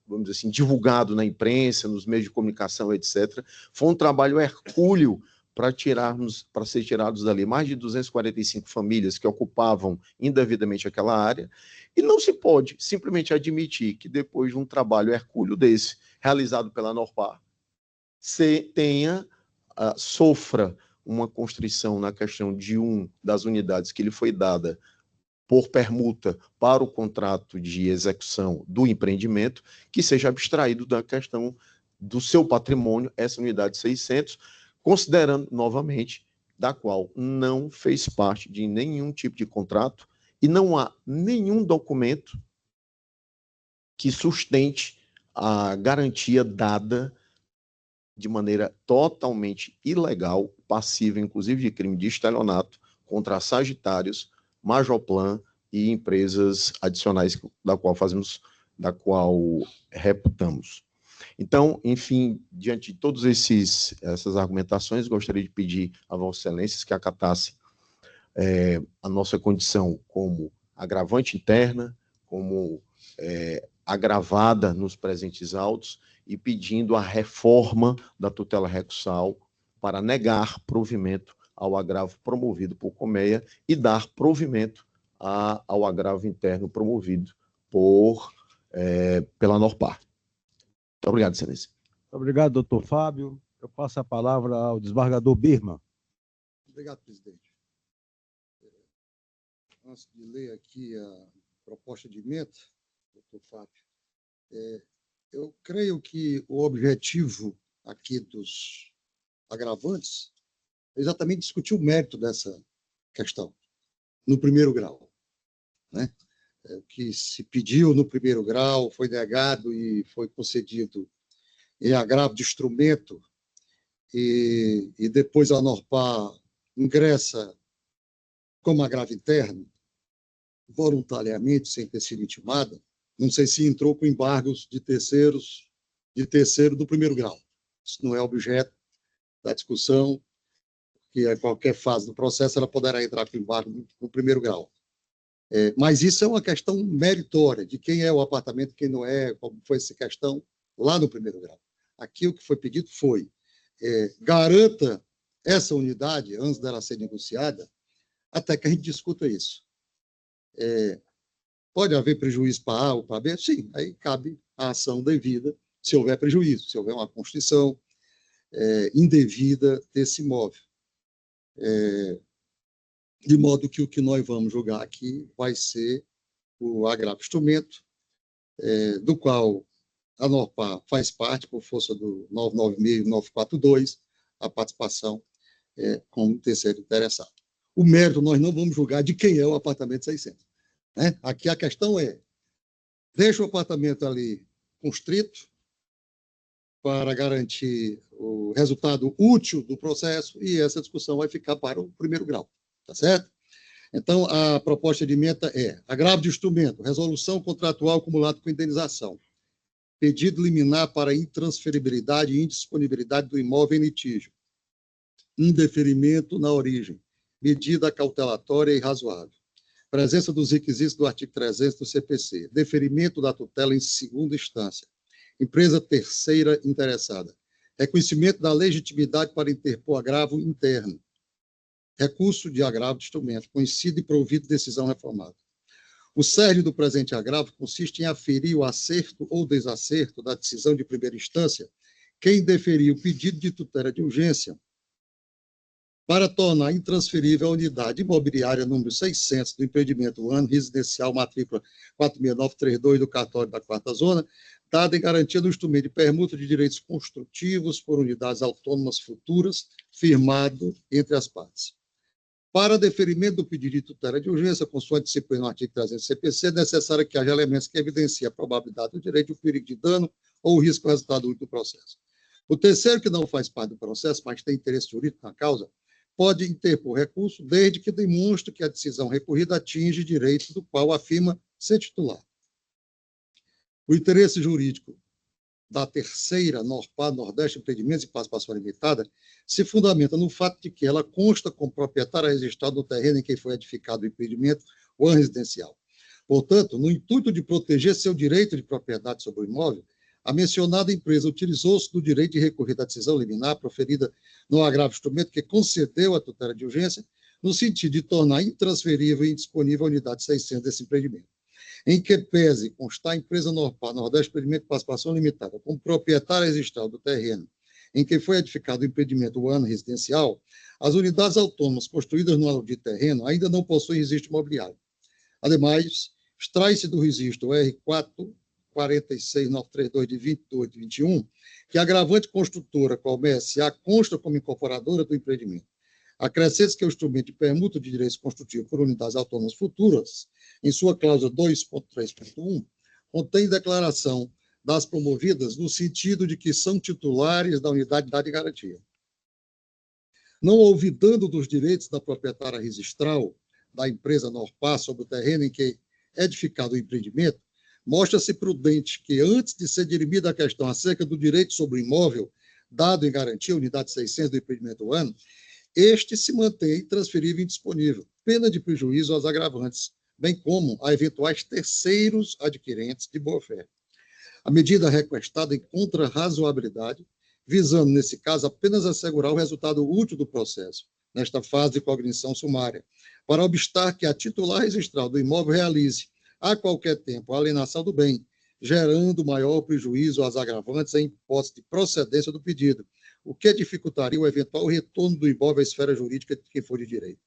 vamos dizer assim, divulgado na imprensa, nos meios de comunicação, etc. Foi um trabalho hercúleo para ser tirados dali mais de 245 famílias que ocupavam indevidamente aquela área, e não se pode simplesmente admitir que depois de um trabalho hercúleo desse, realizado pela Norpar, sofra uma constrição na questão de das unidades que lhe foi dada por permuta para o contrato de execução do empreendimento, que seja abstraído da questão do seu patrimônio essa unidade 600, considerando novamente da qual não fez parte de nenhum tipo de contrato e não há nenhum documento que sustente a garantia dada de maneira totalmente ilegal, passível inclusive de crime de estelionato contra Sagitários, Majoplan e empresas adicionais da qual reputamos. Então, enfim, diante de todas essas argumentações, gostaria de pedir a Vossa Excelência que acatasse a nossa condição como agravante interna, como agravada nos presentes autos, e pedindo a reforma da tutela recursal para negar provimento ao agravo promovido por Colmeia e dar provimento ao agravo interno promovido pela Norpar. Muito obrigado, Excelência. Muito obrigado, doutor Fábio. Eu passo a palavra ao desembargador Birman. Obrigado, presidente. Antes de ler aqui a proposta de emenda, doutor Fábio, eu creio que o objetivo aqui dos agravantes é exatamente discutir o mérito dessa questão, no primeiro grau, né? O que se pediu no primeiro grau foi negado e foi concedido em agravo de instrumento, e depois a Norpar ingressa como agravo interno, voluntariamente, sem ter sido intimada. Não sei se entrou com embargos de terceiro do primeiro grau. Isso não é objeto da discussão, que a qualquer fase do processo ela poderá entrar com embargo no primeiro grau. Mas isso é uma questão meritória, de quem é o apartamento, quem não é, como foi essa questão lá no primeiro grau. Aqui o que foi pedido foi garanta essa unidade antes dela ser negociada, até que a gente discuta isso. Pode haver prejuízo para A ou para B? Sim, aí cabe a ação devida, se houver prejuízo, se houver uma constituição indevida desse imóvel. De modo que o que nós vamos julgar aqui vai ser o agravo instrumento, do qual a Norpar faz parte, por força do 996 e 942, a participação como terceiro interessado. O mérito nós não vamos julgar de quem é o apartamento 600. Né? Aqui a questão deixa o apartamento ali constrito para garantir o resultado útil do processo e essa discussão vai ficar para o primeiro grau. Tá certo? Então, a proposta de emenda é agravo de instrumento, resolução contratual acumulada com indenização, pedido liminar para intransferibilidade e indisponibilidade do imóvel em litígio, indeferimento na origem, medida cautelatória e razoável, presença dos requisitos do artigo 300 do CPC, deferimento da tutela em segunda instância, empresa terceira interessada, reconhecimento da legitimidade para interpor agravo interno, recurso de agravo de instrumento, conhecido e provido de decisão reformada. O cerne do presente agravo consiste em aferir o acerto ou desacerto da decisão de primeira instância quem deferir o pedido de tutela de urgência para tornar intransferível a unidade imobiliária número 600 do empreendimento ano residencial matrícula 46932 do cartório da 4ª Zona, dada em garantia do instrumento de permuta de direitos construtivos por unidades autônomas futuras, firmado entre as partes. Para deferimento do pedido de tutela de urgência, consoante disciplina no artigo 300 do CPC, é necessário que haja elementos que evidenciem a probabilidade do direito, o perigo de dano ou o risco resultado único do processo. O terceiro, que não faz parte do processo, mas tem interesse jurídico na causa, pode interpor recurso desde que demonstre que a decisão recorrida atinge direito do qual afirma ser titular. O interesse jurídico da terceira Norpar, Nordeste Empreendimentos e Participação Limitada, se fundamenta no fato de que ela consta como proprietária registrada no terreno em que foi edificado o empreendimento ou ano residencial. Portanto, no intuito de proteger seu direito de propriedade sobre o imóvel, a mencionada empresa utilizou-se do direito de recorrer da decisão liminar proferida no agravo instrumento que concedeu a tutela de urgência, no sentido de tornar intransferível e indisponível a unidade 600 desse empreendimento. Em que pese constar a empresa Norpar, Nordeste Empreendimento de Participação Limitada, como proprietária registral do terreno em que foi edificado o empreendimento ou ano residencial, as unidades autônomas construídas no aludito terreno ainda não possuem registro imobiliário. Ademais, extrai-se do registro R4 46932 de 22 de 21, que a agravante construtora Colmer S.A. consta como incorporadora do empreendimento. Acrescente-se que o instrumento de permuta de direitos construtivos por unidades autônomas futuras, em sua cláusula 2.3.1, contém declaração das promovidas no sentido de que são titulares da unidade de dado de garantia. Não olvidando dos direitos da proprietária registral da empresa Norpar sobre o terreno em que é edificado o empreendimento, mostra-se prudente que, antes de ser dirimida a questão acerca do direito sobre o imóvel dado em garantia, unidade 600 do empreendimento ano, este se mantém intransferível e indisponível, pena de prejuízo aos agravantes, bem como a eventuais terceiros adquirentes de boa-fé. A medida requestada encontra razoabilidade, visando, nesse caso, apenas assegurar o resultado útil do processo, nesta fase de cognição sumária, para obstar que a titular registral do imóvel realize, a qualquer tempo, a alienação do bem, gerando maior prejuízo aos agravantes em hipótese de procedência do pedido, o que dificultaria o eventual retorno do imóvel à esfera jurídica de quem for de direito.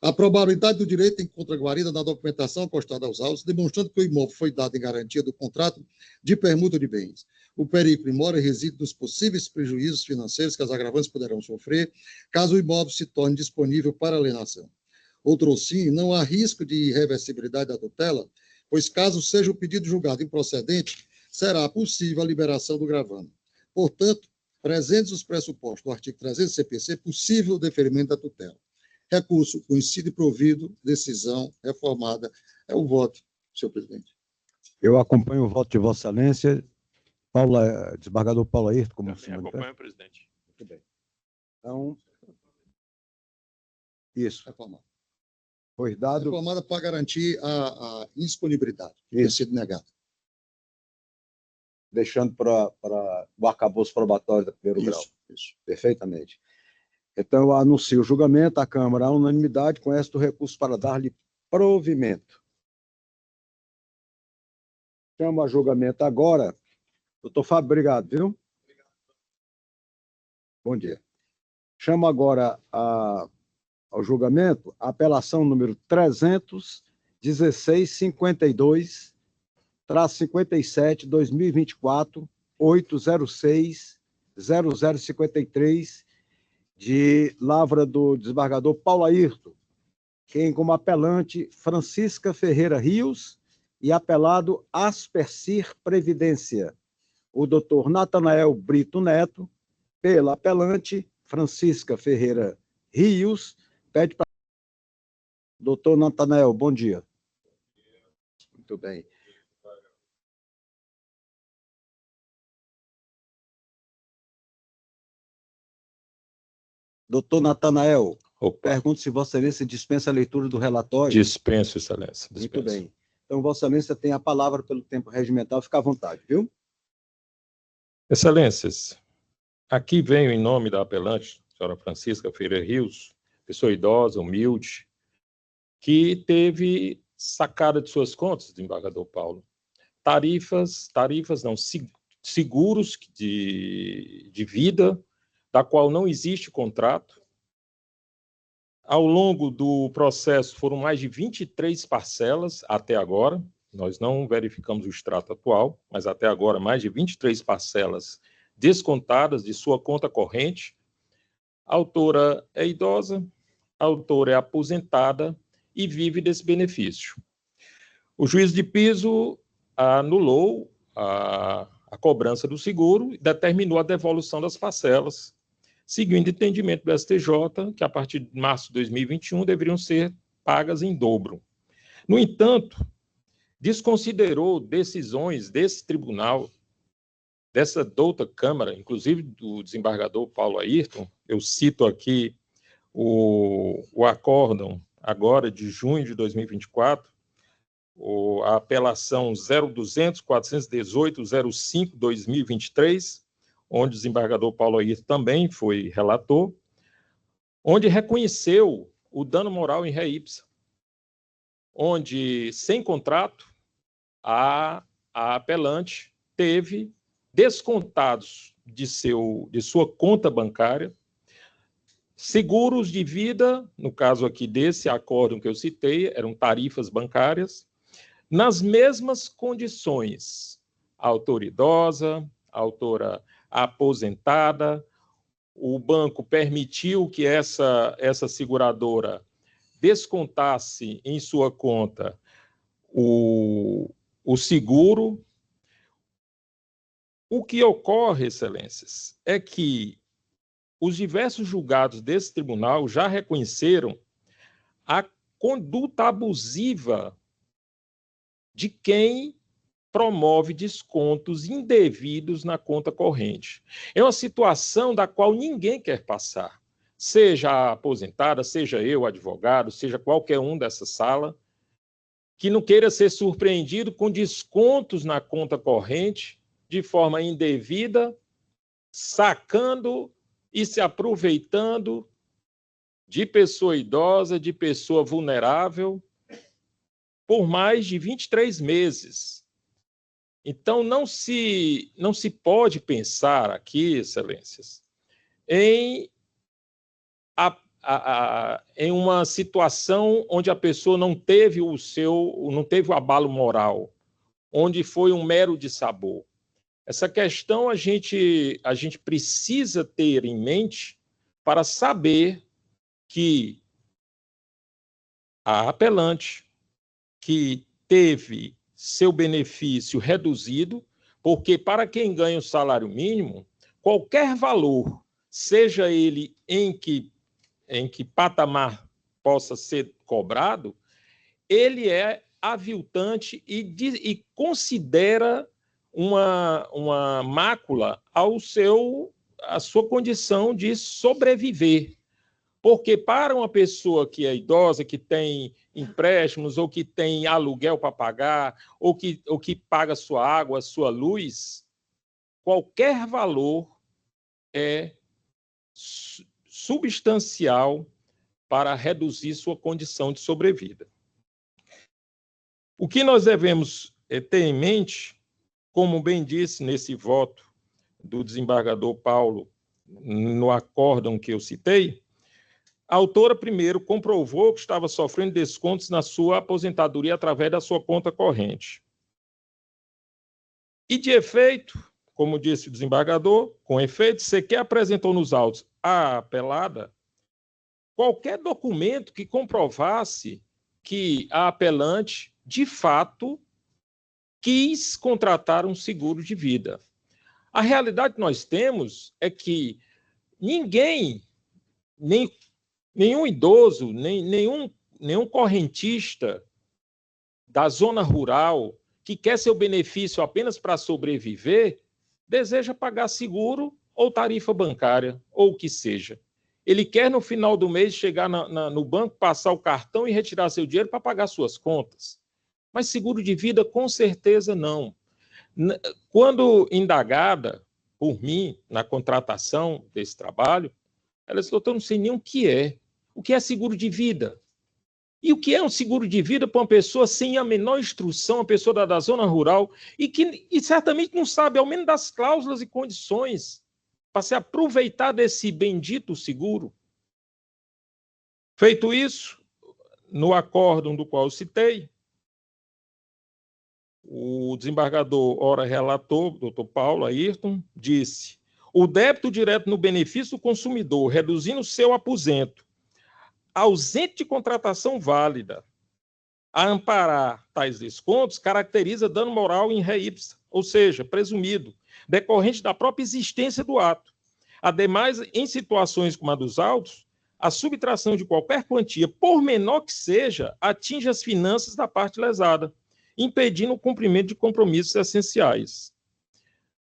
A probabilidade do direito encontra guarida na documentação acostada aos autos, demonstrando que o imóvel foi dado em garantia do contrato de permuta de bens. O perigo mora reside nos possíveis prejuízos financeiros que as agravantes poderão sofrer, caso o imóvel se torne disponível para alienação. Outrosim, não há risco de irreversibilidade da tutela, pois caso seja o pedido julgado improcedente, será possível a liberação do gravame. Portanto, presentes os pressupostos do artigo 300 do CPC, possível o deferimento da tutela. Recurso conhecido e provido, decisão reformada. É o voto, senhor presidente. Eu acompanho o voto de Vossa Excelência. Desembargador Paulo Airton, como Também acompanho, presidente. Muito bem. Então, isso. Reformada. Foi dado. Reformada para garantir a indisponibilidade, que tinha sido negada. Deixando para o arcabouço probatório do primeiro grau. Isso. Perfeitamente. Então, eu anuncio o julgamento, a Câmara, à unanimidade, conhece o recurso para dar-lhe provimento. Chamo a julgamento agora. Doutor Fábio, obrigado, viu? Bom dia. Chamo agora ao julgamento a apelação número 31652-57, 2024, 806-0053, de lavra do desembargador Paulo Airton, quem como apelante Francisca Ferreira Rios e apelado Aspercir Previdência, o doutor Natanael Brito Neto, pela apelante Francisca Ferreira Rios, pede para... Doutor Natanael, bom dia. Muito bem. Doutor Natanael, pergunto se Vossa Excelência dispensa a leitura do relatório. Dispenso, Excelência. Muito bem. Então, Vossa Excelência tem a palavra pelo tempo regimental. Fica à vontade, viu? Excelências, aqui venho em nome da apelante, senhora Francisca Ferreira Rios, pessoa idosa, humilde, que teve sacada de suas contas, desembargador Paulo, seguros de vida, da qual não existe contrato. Ao longo do processo foram mais de 23 parcelas até agora, nós não verificamos o extrato atual, mas até agora mais de 23 parcelas descontadas de sua conta corrente. A autora é idosa, a autora é aposentada e vive desse benefício. O juiz de piso anulou a cobrança do seguro e determinou a devolução das parcelas, seguindo o entendimento do STJ, que a partir de março de 2021 deveriam ser pagas em dobro. No entanto, desconsiderou decisões desse tribunal, dessa douta Câmara, inclusive do desembargador Paulo Airton. Eu cito aqui o acórdão, agora de junho de 2024, a apelação 0200-418-05-2023, onde o desembargador Paulo Airton também foi relator, onde reconheceu o dano moral em ré ipsa, onde, sem contrato, a apelante teve descontados de sua conta bancária seguros de vida, no caso aqui desse acórdão que eu citei, eram tarifas bancárias, nas mesmas condições a autora idosa, a autora aposentada. O banco permitiu que essa seguradora descontasse em sua conta o seguro. O que ocorre, excelências, é que os diversos julgados desse tribunal já reconheceram a conduta abusiva de quem promove descontos indevidos na conta corrente. É uma situação da qual ninguém quer passar, seja a aposentada, seja eu, advogado, seja qualquer um dessa sala, que não queira ser surpreendido com descontos na conta corrente de forma indevida, sacando e se aproveitando de pessoa idosa, de pessoa vulnerável, por mais de 23 meses. Então, não se pode pensar aqui, excelências, em uma situação onde a pessoa não teve o abalo moral, onde foi um mero dissabor. Essa questão a gente precisa ter em mente para saber que a apelante, que teve seu benefício reduzido, porque para quem ganha o salário mínimo, qualquer valor, seja ele em que patamar possa ser cobrado, ele é aviltante e considera uma mácula à sua condição de sobreviver. Porque para uma pessoa que é idosa, que tem empréstimos, ou que tem aluguel para pagar, ou que paga sua água, sua luz, qualquer valor é substancial para reduzir sua condição de sobrevida. O que nós devemos ter em mente, como bem disse nesse voto do desembargador Paulo, no acórdão que eu citei, a autora, primeiro, comprovou que estava sofrendo descontos na sua aposentadoria através da sua conta corrente. E, de efeito, como disse o desembargador, com efeito, sequer apresentou nos autos a apelada qualquer documento que comprovasse que a apelante, de fato, quis contratar um seguro de vida. A realidade que nós temos é que nenhum idoso, nenhum correntista da zona rural que quer seu benefício apenas para sobreviver, deseja pagar seguro ou tarifa bancária, ou o que seja. Ele quer, no final do mês, chegar no banco, passar o cartão e retirar seu dinheiro para pagar suas contas. Mas seguro de vida, com certeza, não. Quando indagada por mim na contratação desse trabalho, ela disse: doutor, não sei nem o que é. O que é seguro de vida? E o que é um seguro de vida para uma pessoa sem a menor instrução, uma pessoa da zona rural, e certamente não sabe, ao menos, das cláusulas e condições para se aproveitar desse bendito seguro? Feito isso, no acórdão do qual eu citei, o desembargador, ora relator, doutor Paulo Ayrton, disse: o débito direto no benefício do consumidor, reduzindo seu aposento, ausente de contratação válida, a amparar tais descontos, caracteriza dano moral in re ipsa, ou seja, presumido, decorrente da própria existência do ato. Ademais, em situações como a dos autos, a subtração de qualquer quantia, por menor que seja, atinge as finanças da parte lesada, impedindo o cumprimento de compromissos essenciais.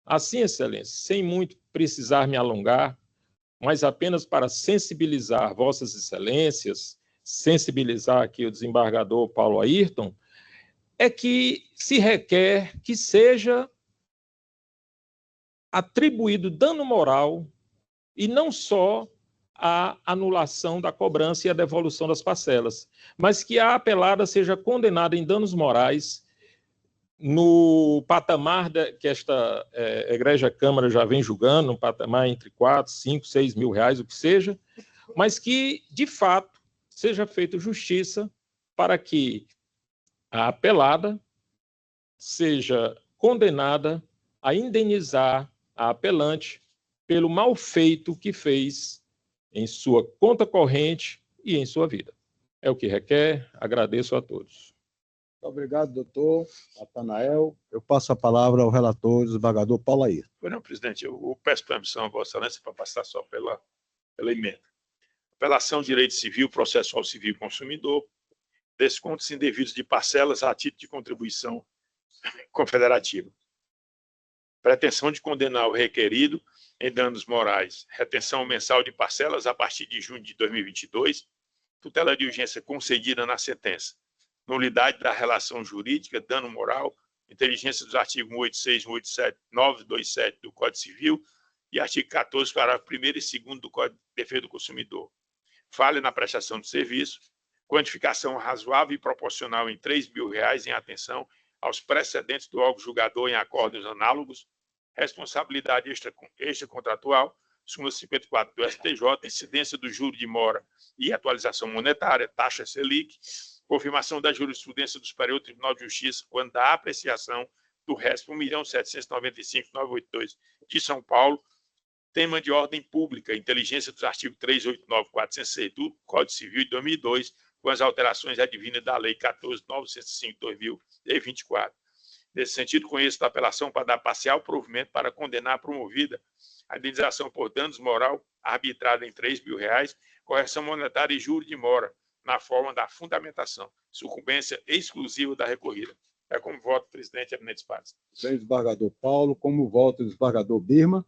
Assim, excelência, sem muito precisar me alongar, mas apenas para sensibilizar vossas excelências, sensibilizar aqui o desembargador Paulo Ayrton, é que se requer que seja atribuído dano moral e não só a anulação da cobrança e a devolução das parcelas, mas que a apelada seja condenada em danos morais no patamar que esta Egrégia Câmara já vem julgando, no patamar entre 4, 5, 6 mil reais, o que seja, mas que, de fato, seja feita justiça para que a apelada seja condenada a indenizar a apelante pelo mal feito que fez em sua conta corrente e em sua vida. É o que requer. Agradeço a todos. Muito obrigado, doutor Natanael. Eu passo a palavra ao relator, desembargador Paulo Ayrton. Não, presidente, eu peço permissão a Vossa Excelência para passar só pela emenda. Apelação, direito civil, processual civil e consumidor, descontos indevidos de parcelas a título de contribuição confederativa. Pretensão de condenar o requerido em danos morais, retenção mensal de parcelas a partir de junho de 2022, tutela de urgência concedida na sentença, nulidade da relação jurídica, dano moral, inteligência dos artigos 186, 187, 927 do Código Civil e artigo 14, parágrafo 1º e 2º do Código de Defesa do Consumidor. Falha na prestação de serviço, quantificação razoável e proporcional em R$ 3.000 em atenção aos precedentes do órgão julgador em acordos análogos, responsabilidade extracontratual, súmula 54 do STJ, incidência do juro de mora e atualização monetária, taxa Selic, confirmação da jurisprudência do Superior Tribunal de Justiça quando da apreciação do resto 1.795.982 de São Paulo, tema de ordem pública, inteligência dos artigos 389, 406 do Código Civil de 2002, com as alterações advindas da Lei 14.905/2024. Nesse sentido, conheço da apelação para dar parcial provimento para condenar a promovida a indenização por danos moral arbitrada em R$ 3.000, correção monetária e juro de mora, na forma da fundamentação, sucumbência exclusiva da recorrida. É como voto, presidente Eminentes Pares. Desembargador Paulo, como voto, desembargador Birma.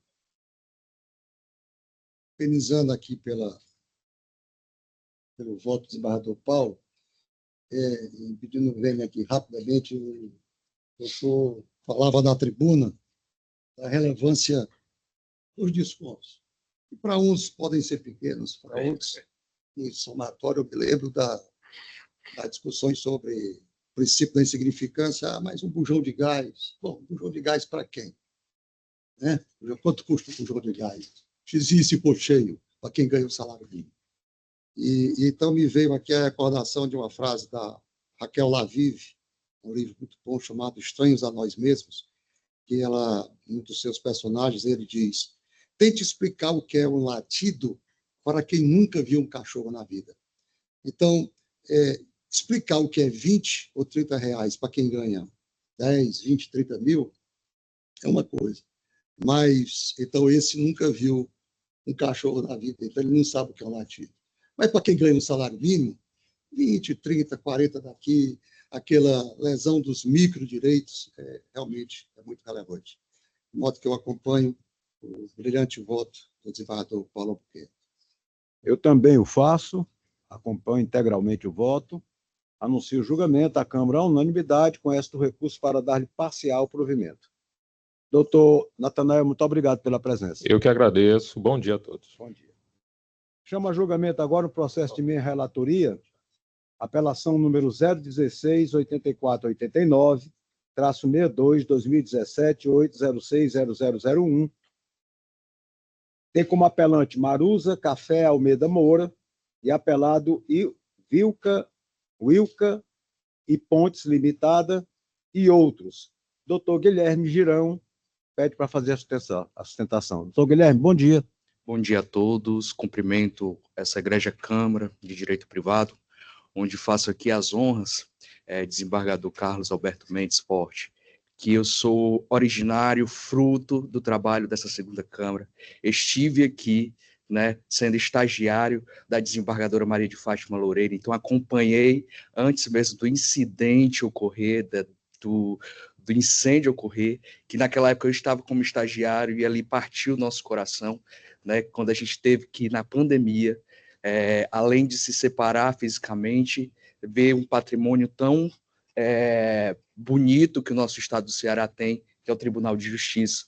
Penizando aqui pelo voto do desembargador Paulo, e pedindo venha aqui rapidamente, o doutor falava na tribuna da relevância dos descontos. E para uns podem ser pequenos, para outros, em somatório, eu me lembro das discussões sobre o princípio da insignificância. Mas um bujão de gás, bom, bujão de gás para quem? Né? Quanto custa um bujão de gás? X por cheio, para quem ganha o salário mínimo. Então, me veio aqui a recordação de uma frase da Raquel Lavive, um livro muito bom chamado Estranhos a Nós Mesmos, que ela, um dos seus personagens, ele diz: tente explicar o que é um latido para quem nunca viu um cachorro na vida. Então, explicar o que é 20 ou 30 reais para quem ganha 10, 20, 30 mil é uma coisa. Mas, então, esse nunca viu um cachorro na vida, então ele não sabe o que é um latido. Mas para quem ganha um salário mínimo, 20, 30, 40 daqui, aquela lesão dos microdireitos, realmente é muito relevante. De modo que eu acompanho o brilhante voto do desembargador Paulo Albuquerque. Eu também o faço, acompanho integralmente o voto, anuncio o julgamento, a Câmara, à unanimidade, com este recurso para dar-lhe parcial provimento. Doutor Natanael, muito obrigado pela presença. Eu que agradeço. Bom dia a todos. Bom dia. Chama a julgamento agora o processo de minha relatoria, apelação número 016-8489, traço 62, 2017, 8060001. Tem como apelante Marusa Café Almeida Moura e apelado Wilca e Pontes Limitada e outros. Doutor Guilherme Girão pede para fazer a sustentação. Doutor Guilherme, bom dia. Bom dia a todos. Cumprimento essa egrégia Câmara de Direito Privado, onde faço aqui as honras, desembargador Carlos Alberto Mendes Forte, que eu sou originário, fruto do trabalho dessa segunda Câmara. Estive aqui, sendo estagiário da desembargadora Maria de Fátima Loureiro, então acompanhei, antes mesmo do incidente ocorrer, do incêndio ocorrer, que naquela época eu estava como estagiário e ali partiu o nosso coração, quando a gente teve que, na pandemia, além de se separar fisicamente, ver um patrimônio tão bonito que o nosso estado do Ceará tem, que é o Tribunal de Justiça,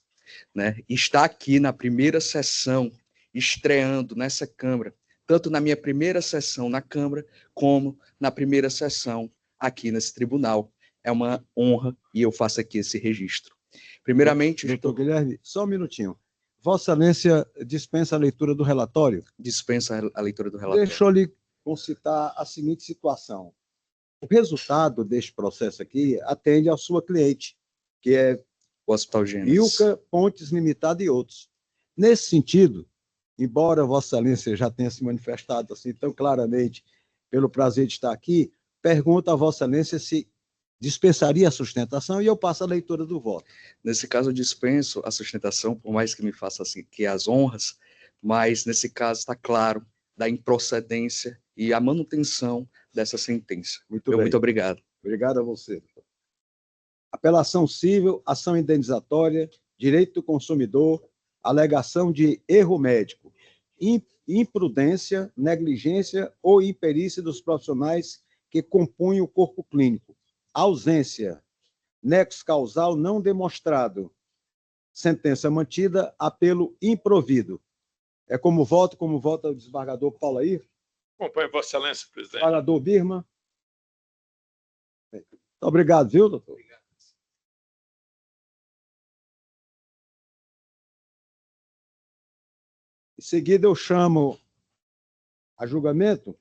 e está aqui na primeira sessão, estreando nessa Câmara, tanto na minha primeira sessão na Câmara, como na primeira sessão aqui nesse tribunal. É uma honra e eu faço aqui esse registro. Primeiramente... Doutor Guilherme, só um minutinho. Vossa Excelência dispensa a leitura do relatório? Dispensa a leitura do relatório. Deixa eu lhe concitar a seguinte situação. O resultado deste processo aqui atende à sua cliente, que é o Hospital Gênesis. Ilka Pontes Limitada e outros. Nesse sentido, embora Vossa Excelência já tenha se manifestado assim tão claramente pelo prazer de estar aqui, pergunto a Vossa Excelência se dispensaria a sustentação e eu passo a leitura do voto. Nesse caso, eu dispenso a sustentação, por mais que me faça assim, que as honras, mas nesse caso está claro da improcedência e a manutenção dessa sentença. Muito bem. Muito obrigado. Obrigado a você. Apelação civil, ação indenizatória, direito do consumidor, alegação de erro médico, imprudência, negligência ou imperícia dos profissionais que compunham o corpo clínico, ausência, nexo causal não demonstrado, sentença mantida, apelo improvido. É como vota o desembargador Paulo Ayrton. Acompanho Vossa Excelência, presidente. Desembargador Birman. Muito obrigado, viu, doutor? Obrigado. Em seguida, eu chamo a julgamento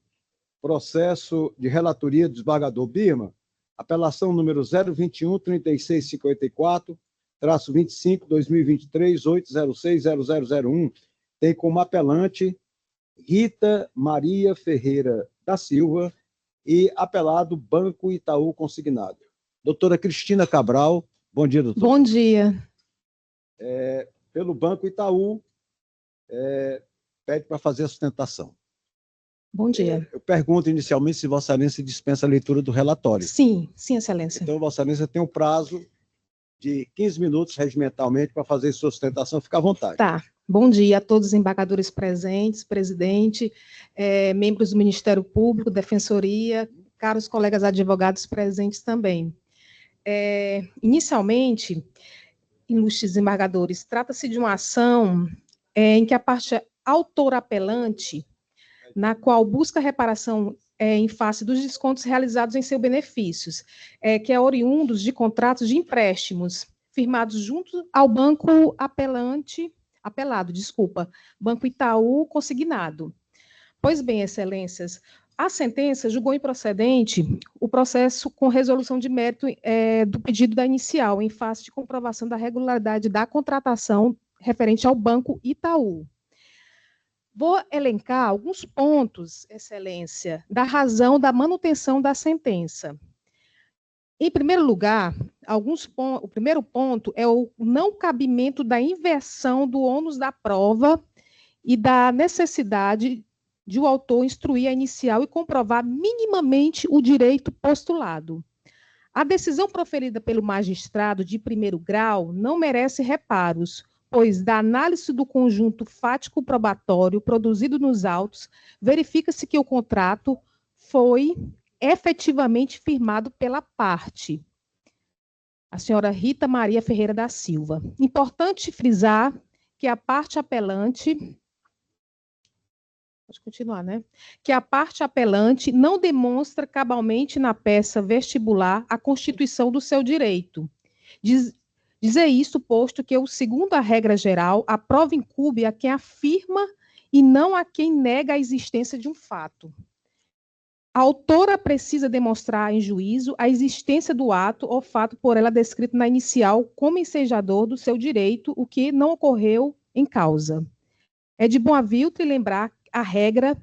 processo de relatoria do desembargador Birman, apelação número 021-3654-25-2023-806-0001, tem como apelante Rita Maria Ferreira da Silva e apelado Banco Itaú Consignado. Doutora Cristina Cabral, bom dia, doutora. Bom dia. Pelo Banco Itaú, pede para fazer a sustentação. Bom dia. Eu pergunto inicialmente se Vossa Excelência dispensa a leitura do relatório. Sim, Excelência. Então, Vossa Excelência tem um prazo de 15 minutos regimentalmente para fazer sua sustentação. Fica à vontade. Tá. Bom dia a todos os embargadores presentes, presidente, membros do Ministério Público, Defensoria, caros colegas advogados presentes também. Inicialmente, ilustres embargadores, trata-se de uma ação em que a parte autora apelante, na qual busca reparação em face dos descontos realizados em seus benefícios, que é oriundos de contratos de empréstimos firmados junto ao banco Banco Itaú Consignado. Pois bem, excelências, a sentença julgou improcedente o processo com resolução de mérito do pedido da inicial, em face de comprovação da regularidade da contratação referente ao Banco Itaú. Vou elencar alguns pontos, excelência, da razão da manutenção da sentença. Em primeiro lugar, o primeiro ponto é o não cabimento da inversão do ônus da prova e da necessidade de o autor instruir a inicial e comprovar minimamente o direito postulado. A decisão proferida pelo magistrado de primeiro grau não merece reparos, pois da análise do conjunto fático probatório produzido nos autos, verifica-se que o contrato foi efetivamente firmado pela parte, a senhora Rita Maria Ferreira da Silva. Importante frisar que a parte apelante, pode continuar, né? Que a parte apelante não demonstra cabalmente na peça vestibular a constituição do seu direito. Dizer isso, posto que, segundo a regra geral, a prova incumbe a quem afirma e não a quem nega a existência de um fato. A autora precisa demonstrar em juízo a existência do ato ou fato por ela descrito na inicial como ensejador do seu direito, o que não ocorreu em causa. É de bom aviltre lembrar a regra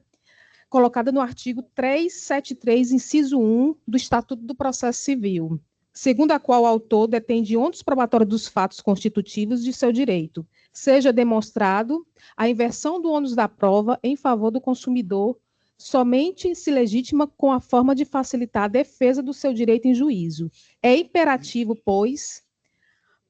colocada no artigo 373, inciso 1 do Estatuto do Processo Civil, segundo a qual o autor detém de ônus probatório dos fatos constitutivos de seu direito, seja demonstrado a inversão do ônus da prova em favor do consumidor, somente se legítima com a forma de facilitar a defesa do seu direito em juízo. É imperativo, pois,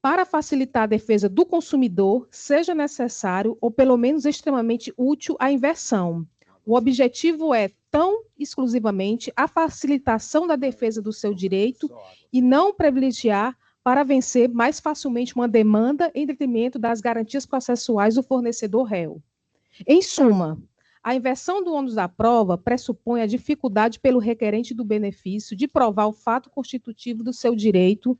para facilitar a defesa do consumidor, seja necessário, ou pelo menos extremamente útil, a inversão. O objetivo é, tão exclusivamente, a facilitação da defesa do seu direito e não privilegiar para vencer mais facilmente uma demanda em detrimento das garantias processuais do fornecedor réu. Em suma, a inversão do ônus da prova pressupõe a dificuldade pelo requerente do benefício de provar o fato constitutivo do seu direito,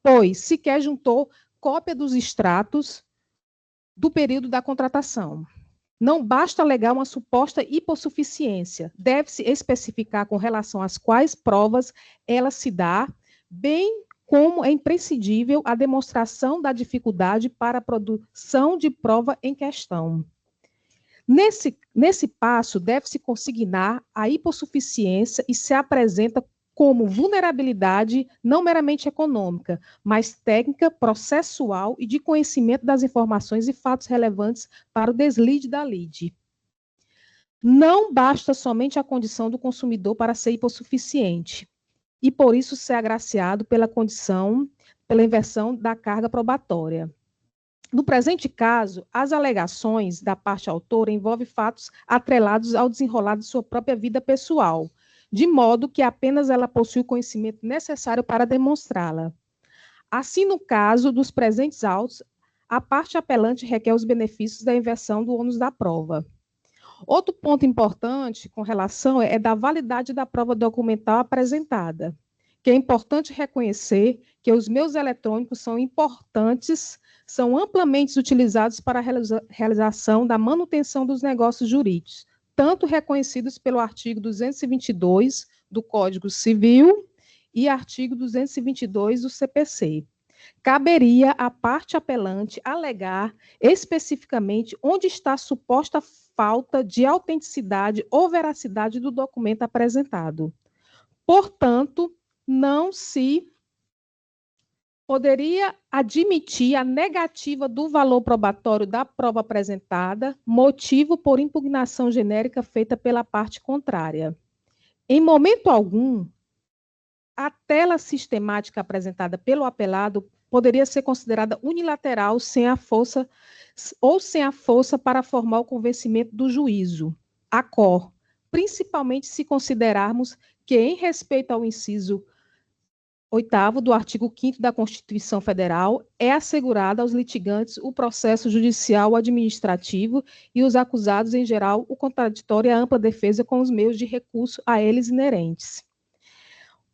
pois sequer juntou cópia dos extratos do período da contratação. Não basta alegar uma suposta hipossuficiência, deve-se especificar com relação às quais provas ela se dá, bem como é imprescindível a demonstração da dificuldade para a produção de prova em questão. Nesse passo, deve-se consignar a hipossuficiência e se apresenta como vulnerabilidade não meramente econômica, mas técnica, processual e de conhecimento das informações e fatos relevantes para o deslide da lide. Não basta somente a condição do consumidor para ser hipossuficiente, e por isso ser agraciado pela inversão da carga probatória. No presente caso, as alegações da parte autora envolvem fatos atrelados ao desenrolar de sua própria vida pessoal, de modo que apenas ela possui o conhecimento necessário para demonstrá-la. Assim, no caso dos presentes autos, a parte apelante requer os benefícios da inversão do ônus da prova. Outro ponto importante com relação é da validade da prova documental apresentada, que é importante reconhecer que os meios eletrônicos são amplamente utilizados para a realização da manutenção dos negócios jurídicos, tanto reconhecidos pelo artigo 222 do Código Civil e artigo 222 do CPC. Caberia à parte apelante alegar especificamente onde está a suposta falta de autenticidade ou veracidade do documento apresentado. Portanto, não se poderia admitir a negativa do valor probatório da prova apresentada, motivo por impugnação genérica feita pela parte contrária. Em momento algum, a tela sistemática apresentada pelo apelado poderia ser considerada unilateral sem a força para formar o convencimento do juízo, ACOR, principalmente se considerarmos que, em respeito ao inciso 8º do artigo 5º da Constituição Federal, é assegurado aos litigantes o processo judicial administrativo e os acusados, em geral, o contraditório e a ampla defesa com os meios de recurso a eles inerentes.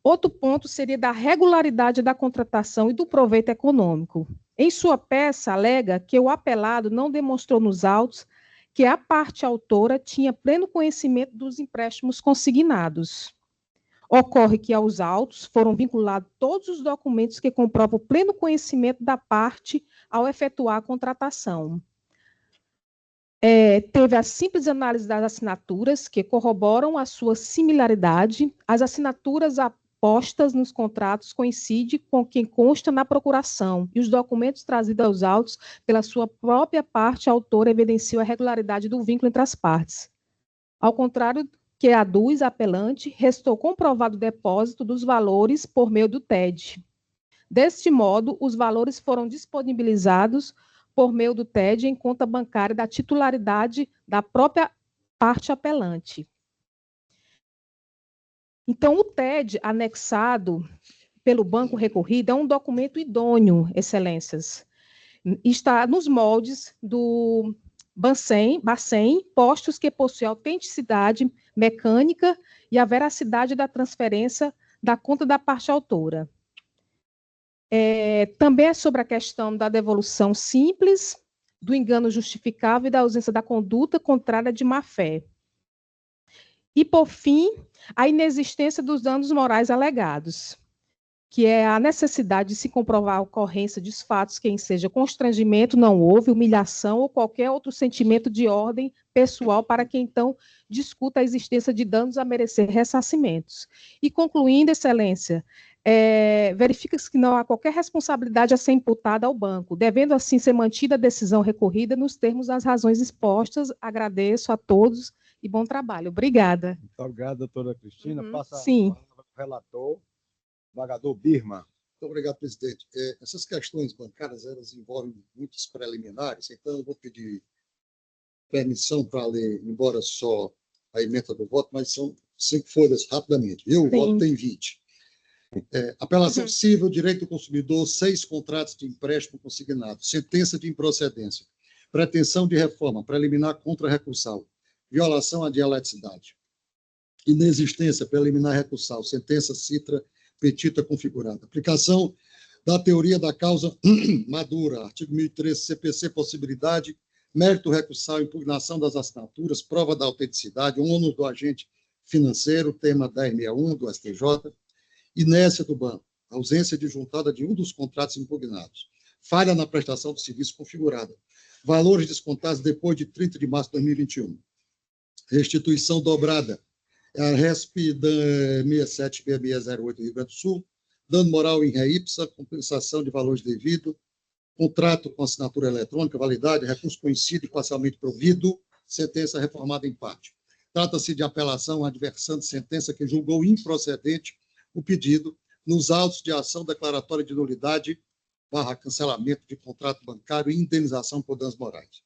Outro ponto seria da regularidade da contratação e do proveito econômico. Em sua peça, alega que o apelado não demonstrou nos autos que a parte autora tinha pleno conhecimento dos empréstimos consignados. Ocorre que aos autos foram vinculados todos os documentos que comprovam o pleno conhecimento da parte ao efetuar a contratação. Teve a simples análise das assinaturas, que corroboram a sua similaridade. As assinaturas postas nos contratos coincidem com quem consta na procuração, e os documentos trazidos aos autos pela sua própria parte autora evidenciam a regularidade do vínculo entre as partes. Ao contrário que aduz a apelante, restou comprovado o depósito dos valores por meio do TED. Deste modo, os valores foram disponibilizados por meio do TED em conta bancária da titularidade da própria parte apelante. Então, o TED anexado pelo banco recorrido é um documento idôneo, excelências. Está nos moldes do Bacen, postos que possuem autenticidade mecânica e a veracidade da transferência da conta da parte autora. Também é sobre a questão da devolução simples, do engano justificável e da ausência da conduta contrária de má-fé. E, por fim, a inexistência dos danos morais alegados, que é a necessidade de se comprovar a ocorrência de fatos que seja constrangimento, não houve, humilhação ou qualquer outro sentimento de ordem pessoal para que, então, discuta a existência de danos a merecer ressarcimentos. E, concluindo, excelência, verifica-se que não há qualquer responsabilidade a ser imputada ao banco, devendo, assim, ser mantida a decisão recorrida nos termos das razões expostas. Agradeço a todos e bom trabalho. Obrigada. Muito obrigado, doutora Cristina. Passa Sim. ao relator, desembargador Birman. Muito obrigado, presidente. Essas questões bancárias, elas envolvem muitos preliminares, então eu vou pedir permissão para ler, embora só a ementa do voto, mas são 5 folhas, rapidamente. O voto tem 20. Apelação civil, direito do consumidor, 6 contratos de empréstimo consignado, sentença de improcedência, pretensão de reforma, preliminar contra-recursal, violação à dialeticidade, inexistência preliminar recursal, sentença citra petita configurada, aplicação da teoria da causa madura, artigo 1013 CPC, possibilidade, mérito recursal, impugnação das assinaturas, prova da autenticidade, ônus do agente financeiro, tema 1061 do STJ, inércia do banco, ausência disjuntada de um dos contratos impugnados, falha na prestação do serviço configurada, valores descontados depois de 30 de março de 2021, restituição dobrada, a RESP 676608 do Rio Grande do Sul, dano moral em ré ipsa, compensação de valores devidos, contrato com assinatura eletrônica, validade, recurso conhecido e parcialmente provido, sentença reformada em parte. Trata-se de apelação adversando sentença que julgou improcedente o pedido nos autos de ação declaratória de nulidade / cancelamento de contrato bancário e indenização por danos morais.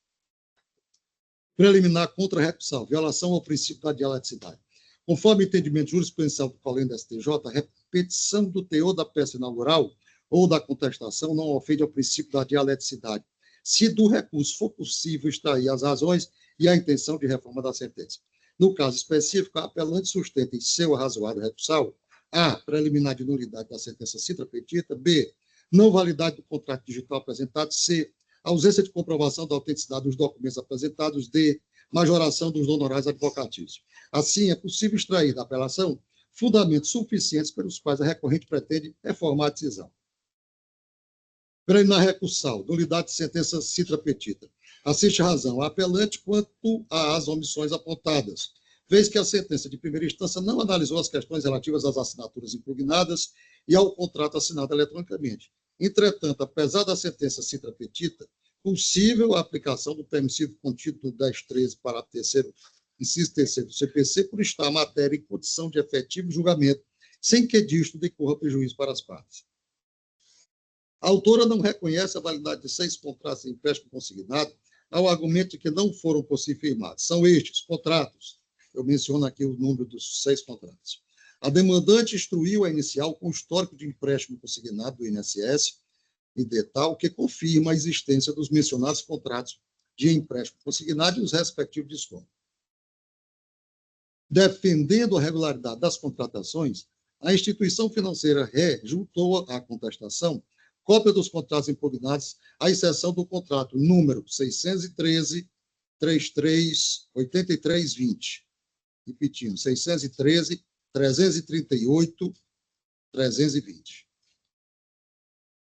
Preliminar contra recursal, violação ao princípio da dialeticidade. Conforme entendimento jurisprudencial do Colégio da STJ, a repetição do teor da peça inaugural ou da contestação não ofende ao princípio da dialeticidade, se do recurso for possível extrair as razões e a intenção de reforma da sentença. No caso específico, a apelante sustenta em seu arrazoado recursal a. Preliminar de nulidade da sentença citra petita, b. Não validade do contrato digital apresentado, c. Ausência de comprovação da autenticidade dos documentos apresentados, d. Majoração dos honorários advocatícios. Assim, é possível extrair da apelação fundamentos suficientes pelos quais a recorrente pretende reformar a decisão. Preliminar recursal, nulidade de sentença citra petita. Assiste razão a apelante quanto às omissões apontadas, vez que a sentença de primeira instância não analisou as questões relativas às assinaturas impugnadas e ao contrato assinado eletronicamente. Entretanto, apesar da sentença citra petita, possível a aplicação do permissivo contido no 1013, parágrafo 3º, inciso 3º do CPC, por estar a matéria em condição de efetivo julgamento, sem que disto decorra prejuízo para as partes. A autora não reconhece a validade de 6 contratos de empréstimo consignado ao argumento de que não foram possíveis firmados. São estes contratos, eu menciono aqui o número dos 6 contratos. A demandante instruiu a inicial com o histórico de empréstimo consignado do INSS e de tal que confirma a existência dos mencionados contratos de empréstimo consignado e os respectivos descontos. Defendendo a regularidade das contratações, a instituição financeira juntou à contestação cópia dos contratos impugnados, à exceção do contrato número 613-33-83-20. Repetindo, 613-338-320.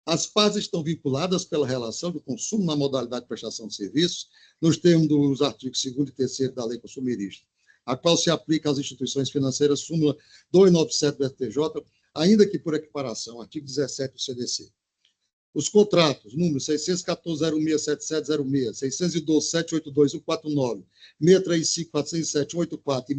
As partes estão vinculadas pela relação de consumo na modalidade de prestação de serviços, nos termos dos artigos 2º e 3º da Lei Consumerista, a qual se aplica às instituições financeiras, súmula 297 do STJ, ainda que por equiparação, artigo 17 do CDC. Os contratos, número 614-06-7706, 612-782-149, 635-407-184 e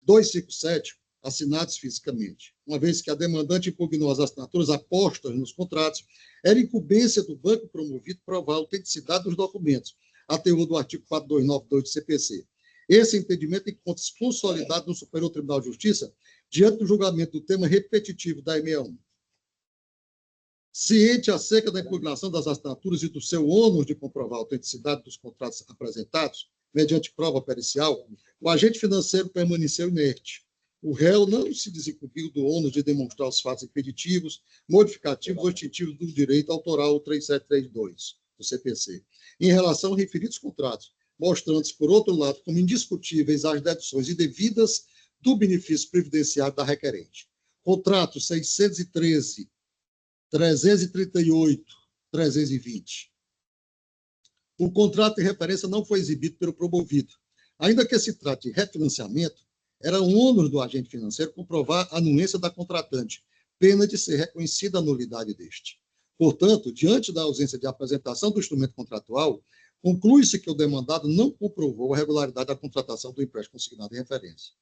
639-707-257, assinados fisicamente. Uma vez que a demandante impugnou as assinaturas apostas nos contratos, era incumbência do banco promovido provar a autenticidade dos documentos, a teor do artigo 4292 do CPC. Esse entendimento encontra-se consolidado no Superior Tribunal de Justiça diante do julgamento do tema repetitivo da E61. Ciente acerca da impugnação das assinaturas e do seu ônus de comprovar a autenticidade dos contratos apresentados, mediante prova pericial, o agente financeiro permaneceu inerte. O réu não se desincumbiu do ônus de demonstrar os fatos impeditivos, modificativos ou extintivos do direito autoral 3732 do CPC, em relação a referidos contratos, mostrando-se, por outro lado, como indiscutíveis as deduções indevidas do benefício previdenciário da requerente. Contrato 613, 338, 320. O contrato de referência não foi exibido pelo promovido. Ainda que se trate de refinanciamento, era um ônus do agente financeiro comprovar a anuência da contratante, pena de ser reconhecida a nulidade deste. Portanto, diante da ausência de apresentação do instrumento contratual, conclui-se que o demandado não comprovou a regularidade da contratação do empréstimo consignado em referência.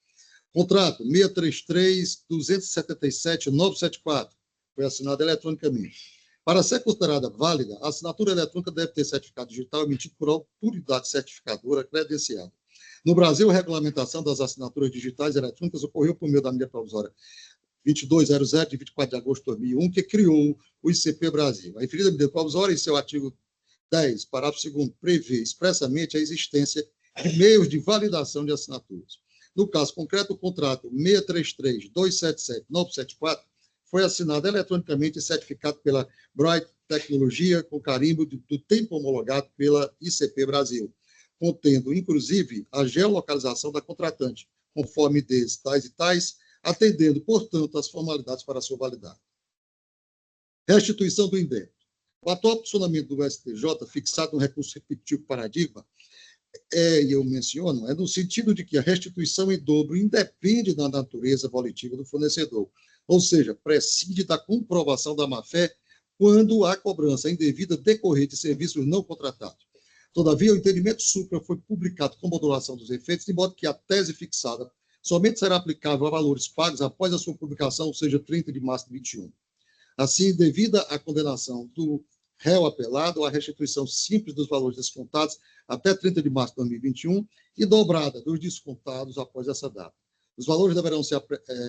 Contrato 633-277-974 foi assinado eletronicamente. Para ser considerada válida, a assinatura eletrônica deve ter certificado digital emitido por autoridade certificadora credenciada. No Brasil, a regulamentação das assinaturas digitais eletrônicas ocorreu por meio da medida provisória 2200, de 24 de agosto de 2001, que criou o ICP Brasil. A referida medida provisória, em seu artigo 10, parágrafo 2º, prevê expressamente a existência de meios de validação de assinaturas. No caso concreto, o contrato 633-277-974 foi assinado eletronicamente e certificado pela Bright Tecnologia com carimbo do tempo homologado pela ICP Brasil, contendo, inclusive, a geolocalização da contratante, conforme tais e tais, atendendo, portanto, às formalidades para sua validade. Restituição do indébito. O atual posicionamento do STJ, fixado no recurso repetitivo paradigma, e eu menciono, é no sentido de que a restituição em dobro independe da natureza volitiva do fornecedor, ou seja, prescinde da comprovação da má-fé quando há cobrança indevida decorrente de serviços não contratados. Todavia, o entendimento supra foi publicado com modulação dos efeitos, de modo que a tese fixada somente será aplicável a valores pagos após a sua publicação, ou seja, 30 de março de 21. Assim, devida à condenação do réu apelado, a restituição simples dos valores descontados até 30 de março de 2021 e dobrada dos descontados após essa data. Os valores deverão ser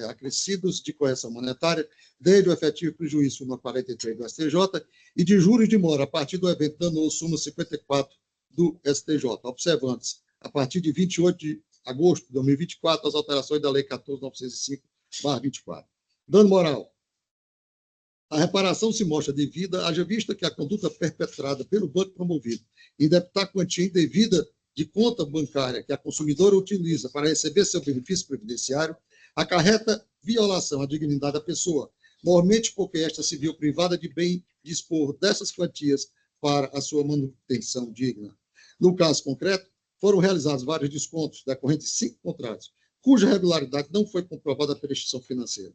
acrescidos de correção monetária desde o efetivo prejuízo no 43 do STJ e de juros de mora a partir do evento danoso súmula 54 do STJ, observantes a partir de 28 de agosto de 2024 as alterações da Lei 14.905/24. Dano moral. A reparação se mostra devida, haja vista que a conduta perpetrada pelo banco promovido em debitar quantia indevida de conta bancária que a consumidora utiliza para receber seu benefício previdenciário acarreta violação à dignidade da pessoa, normalmente porque esta se viu privada de bem dispor dessas quantias para a sua manutenção digna. No caso concreto, foram realizados vários descontos decorrentes de 5 contratos, cuja regularidade não foi comprovada pela instituição financeira.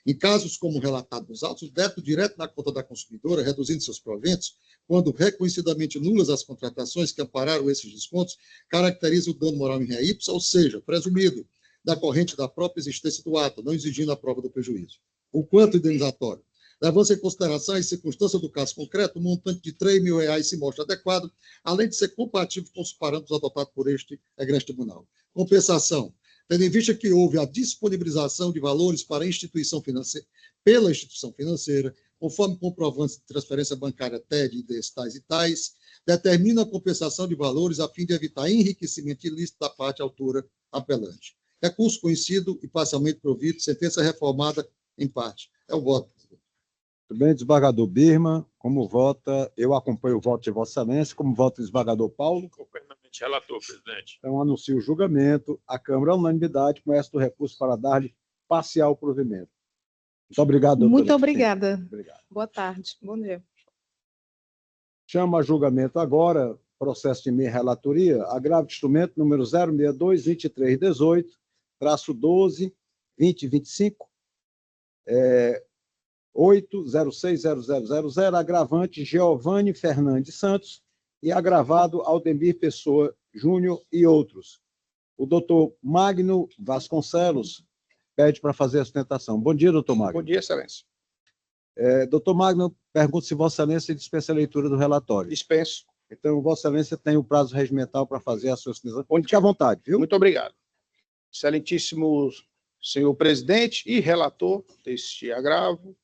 Em casos como relatado nos autos, o débito direto na conta da consumidora, reduzindo seus proventos, quando reconhecidamente nulas as contratações que ampararam esses descontos, caracteriza o dano moral em rea ipsa, ou seja, presumido, da corrente da própria existência do ato, não exigindo a prova do prejuízo. O quanto indenizatório? Levando-se em consideração as circunstâncias do caso concreto, o montante de R$ 3.000 se mostra adequado, além de ser compatível com os parâmetros adotados por este egrégio tribunal. Compensação. Tendo em vista que houve a disponibilização de valores para a instituição financeira, pela instituição financeira, conforme comprovantes de transferência bancária TED, IDs tais e tais, determina a compensação de valores a fim de evitar enriquecimento ilícito da parte autora apelante. Recurso conhecido e parcialmente provido, sentença reformada em parte. É o voto. Muito bem, desembargador Birman, como vota? Eu acompanho o voto de Vossa Excelência, como vota o desembargador Paulo? Completamente relator, presidente. Então, anuncio o julgamento. A Câmara, unanimidade, conhece do recurso para dar-lhe parcial provimento. Muito obrigado, doutora. Muito obrigada. Obrigado. Boa tarde. Bom dia. Chama a julgamento agora, processo de minha relatoria, agravo de instrumento número 062-2318-12-2025, 8060000, agravante Giovanni Fernandes Santos e agravado Aldemir Pessoa Júnior e outros. O doutor Magno Vasconcelos pede para fazer a sustentação. Bom dia, doutor Magno. Bom dia, excelência. Doutor Magno, pergunto se Vossa Excelência dispensa a leitura do relatório. Dispenso. Então, Vossa Excelência tem o prazo regimental para fazer a sua sustentação. Fique à vontade, viu? Muito obrigado. Excelentíssimo senhor presidente e relator deste agravo,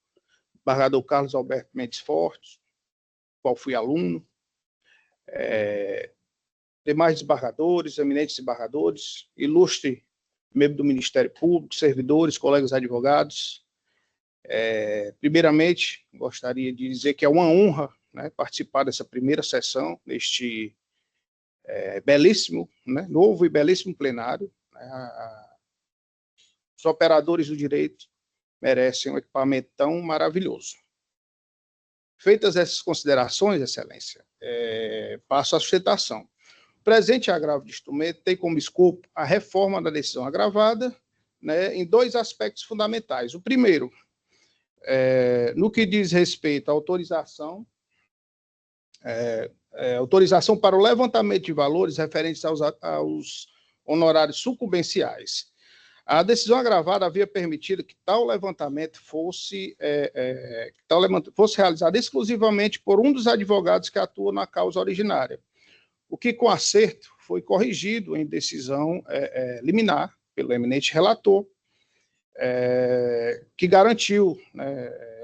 embargador Carlos Alberto Mendes Forte, qual fui aluno, demais desembargadores, eminentes desembargadores, ilustre membro do Ministério Público, servidores, colegas advogados. Primeiramente, gostaria de dizer que é uma honra, né, participar dessa primeira sessão, neste belíssimo, né, novo e belíssimo plenário. Os operadores do direito merecem um equipamento tão maravilhoso. Feitas essas considerações, Excelência, passo à sustentação. O presente agravo de instrumento tem como escopo a reforma da decisão agravada, né, em 2 aspectos fundamentais. O primeiro, no que diz respeito à autorização, autorização para o levantamento de valores referentes aos honorários sucumbenciais. A decisão agravada havia permitido que tal levantamento fosse realizado exclusivamente por um dos advogados que atua na causa originária, o que, com acerto, foi corrigido em decisão liminar pelo eminente relator, que garantiu,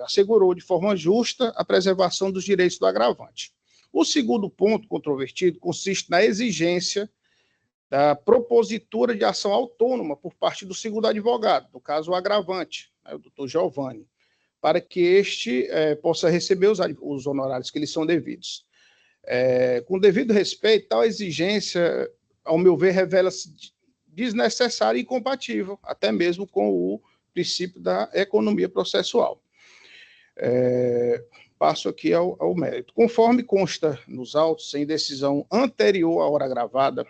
assegurou de forma justa a preservação dos direitos do agravante. O segundo ponto controvertido consiste na exigência da propositura de ação autônoma por parte do segundo advogado, no caso o agravante, o doutor Giovanni, para que este possa receber os honorários que lhe são devidos. Com devido respeito, tal exigência, ao meu ver, revela-se desnecessária e incompatível, até mesmo com o princípio da economia processual. Passo aqui ao mérito. Conforme consta nos autos, em decisão anterior à hora gravada,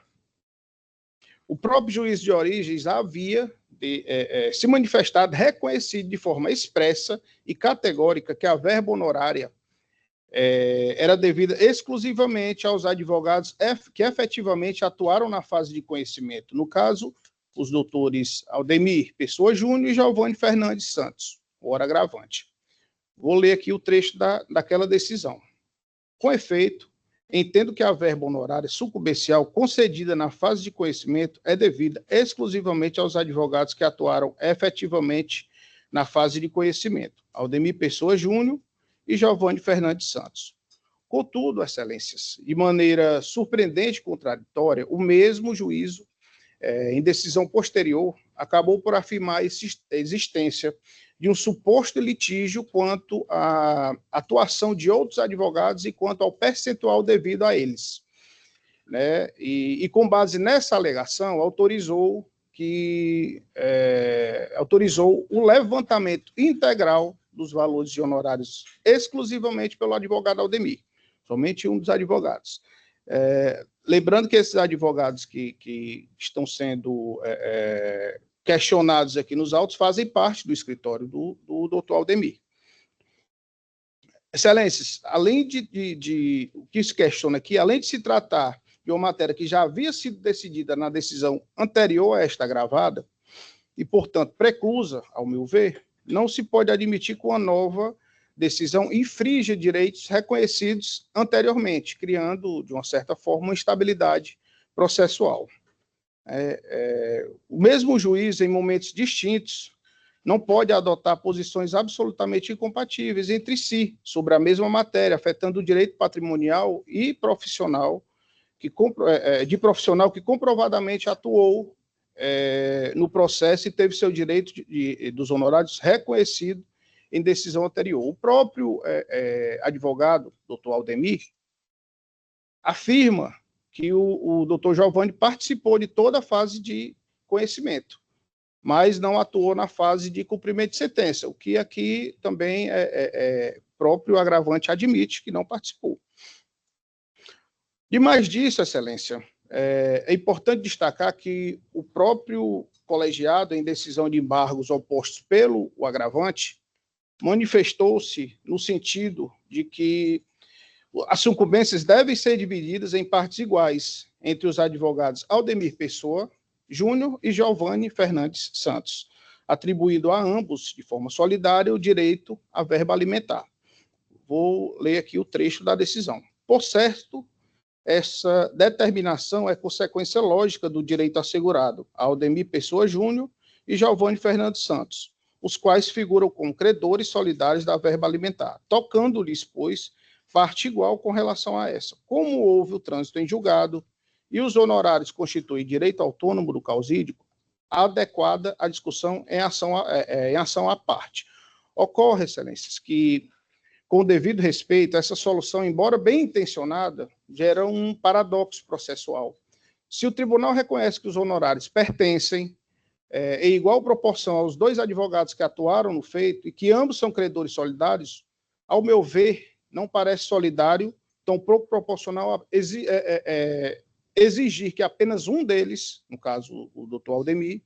o próprio juiz de origens havia se manifestado, reconhecido de forma expressa e categórica que a verba honorária era devida exclusivamente aos advogados que efetivamente atuaram na fase de conhecimento. No caso, os doutores Aldemir Pessoa Júnior e Giovanni Fernandes Santos, o hora agravante. Vou ler aqui o trecho daquela decisão. Com efeito, entendo que a verba honorária sucumbencial concedida na fase de conhecimento é devida exclusivamente aos advogados que atuaram efetivamente na fase de conhecimento, Aldemir Pessoa Júnior e Giovanni Fernandes Santos. Contudo, excelências, de maneira surpreendente e contraditória, o mesmo juízo, em decisão posterior, acabou por afirmar a existência de um suposto litígio quanto à atuação de outros advogados e quanto ao percentual devido a eles. Né? E com base nessa alegação, autorizou o levantamento integral dos valores de honorários exclusivamente pelo advogado Aldemir, somente um dos advogados. Lembrando que esses advogados que estão sendo questionados aqui nos autos fazem parte do escritório do doutor Aldemir. Excelências, além de o que se questiona aqui, além de se tratar de uma matéria que já havia sido decidida na decisão anterior a esta gravada, e, portanto, preclusa, ao meu ver, não se pode admitir que uma nova decisão infringe direitos reconhecidos anteriormente, criando, de uma certa forma, uma instabilidade processual. O mesmo juiz, em momentos distintos, não pode adotar posições absolutamente incompatíveis entre si sobre a mesma matéria, afetando o direito patrimonial e profissional, de profissional que comprovadamente atuou no processo e teve seu direito dos honorários reconhecido em decisão anterior. O próprio advogado, doutor Aldemir, afirma que o doutor Giovanni participou de toda a fase de conhecimento, mas não atuou na fase de cumprimento de sentença, o que aqui também próprio agravante admite que não participou. Demais disso, excelência, é importante destacar que o próprio colegiado, em decisão de embargos opostos pelo agravante, manifestou-se no sentido de que as sucumbências devem ser divididas em partes iguais entre os advogados Aldemir Pessoa Júnior e Giovanni Fernandes Santos, atribuído a ambos, de forma solidária, o direito à verba alimentar. Vou ler aqui o trecho da decisão. Por certo, essa determinação é consequência lógica do direito assegurado a Aldemir Pessoa Júnior e Giovanni Fernandes Santos, os quais figuram como credores solidários da verba alimentar, tocando-lhes, pois, parte igual com relação a essa. Como houve o trânsito em julgado e os honorários constituem direito autônomo do causídico, adequada a discussão em ação à parte. Ocorre, excelências, que, com o devido respeito, essa solução, embora bem intencionada, gera um paradoxo processual. Se o tribunal reconhece que os honorários pertencem em igual proporção aos dois advogados que atuaram no feito e que ambos são credores solidários, ao meu ver, não parece solidário, tão pouco proporcional a exigir que apenas um deles, no caso o doutor Aldemir,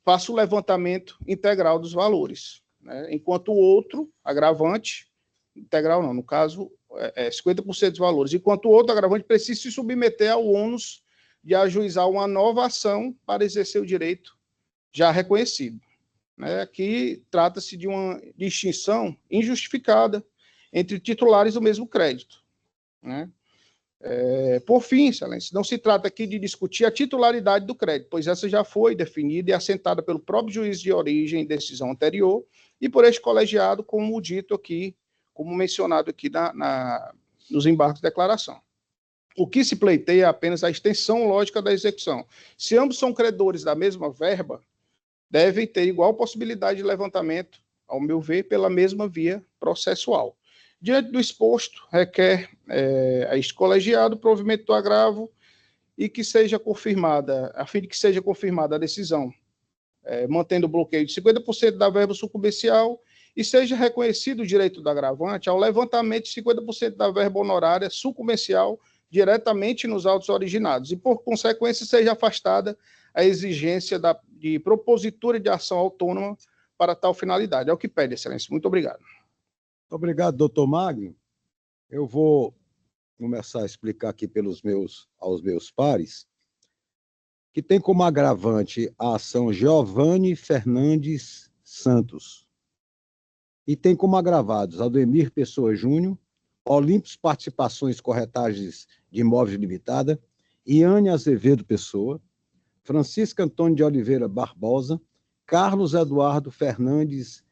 faça o levantamento integral dos valores, né? Enquanto o outro, agravante, integral não, no caso, 50% dos valores, enquanto o outro agravante precisa se submeter ao ônus de ajuizar uma nova ação para exercer o direito já reconhecido. Aqui trata-se de uma distinção injustificada entre titulares do mesmo crédito. Né? Por fim, excelência, não se trata aqui de discutir a titularidade do crédito, pois essa já foi definida e assentada pelo próprio juiz de origem em decisão anterior e por este colegiado, como dito aqui, como mencionado aqui nos embargos de declaração. O que se pleiteia é apenas a extensão lógica da execução. Se ambos são credores da mesma verba, devem ter igual possibilidade de levantamento, ao meu ver, pela mesma via processual. Diante do exposto, requer a este colegiado o provimento do agravo e que seja confirmada, a fim de que seja confirmada a decisão mantendo o bloqueio de 50% da verba sucumbencial, e seja reconhecido o direito do agravante ao levantamento de 50% da verba honorária sucumbencial diretamente nos autos originados, e, por consequência, seja afastada a exigência de propositura de ação autônoma para tal finalidade. É o que pede, Excelência. Muito obrigado. Obrigado, doutor Magno. Eu vou começar a explicar aqui aos meus pares, que tem como agravante a ação Giovanni Fernandes Santos, e tem como agravados Aldemir Pessoa Júnior, Olímpicos Participações Corretagens de Imóveis Limitada, Iane Azevedo Pessoa, Francisco Antônio de Oliveira Barbosa, Carlos Eduardo Fernandes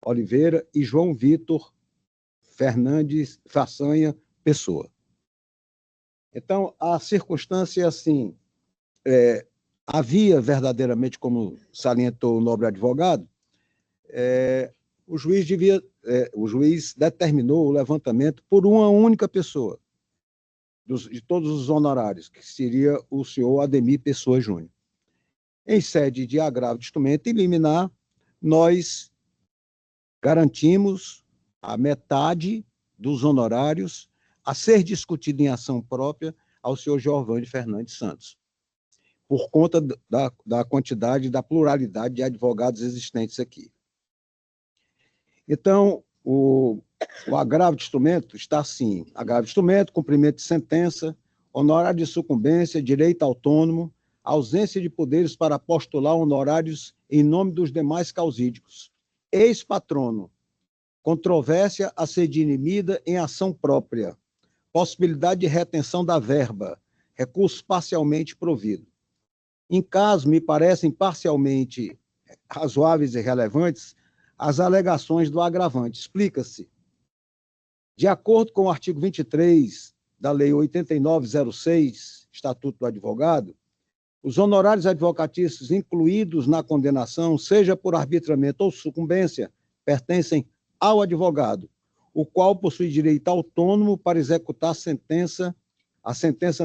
Oliveira e João Vitor Fernandes Façanha Pessoa. Então, a circunstância é assim, havia verdadeiramente, como salientou o nobre advogado, o juiz determinou o levantamento por uma única pessoa, de todos os honorários, que seria o senhor Ademir Pessoa Júnior. Em sede de agravo de instrumento liminar, nós garantimos a metade dos honorários a ser discutido em ação própria ao senhor Giovanni Fernandes Santos, por conta da quantidade, da pluralidade de advogados existentes aqui. Então, o agravo de instrumento está assim: agravo de instrumento, cumprimento de sentença, honorário de sucumbência, direito autônomo, ausência de poderes para postular honorários em nome dos demais causídicos, ex-patrono, controvérsia a ser dirimida em ação própria, possibilidade de retenção da verba, recursos parcialmente provido. Em caso me parecem parcialmente razoáveis e relevantes as alegações do agravante. Explica-se. De acordo com o artigo 23 da Lei 8906, Estatuto do Advogado, os honorários advocatícios incluídos na condenação, seja por arbitramento ou sucumbência, pertencem ao advogado, o qual possui direito autônomo para executar a sentença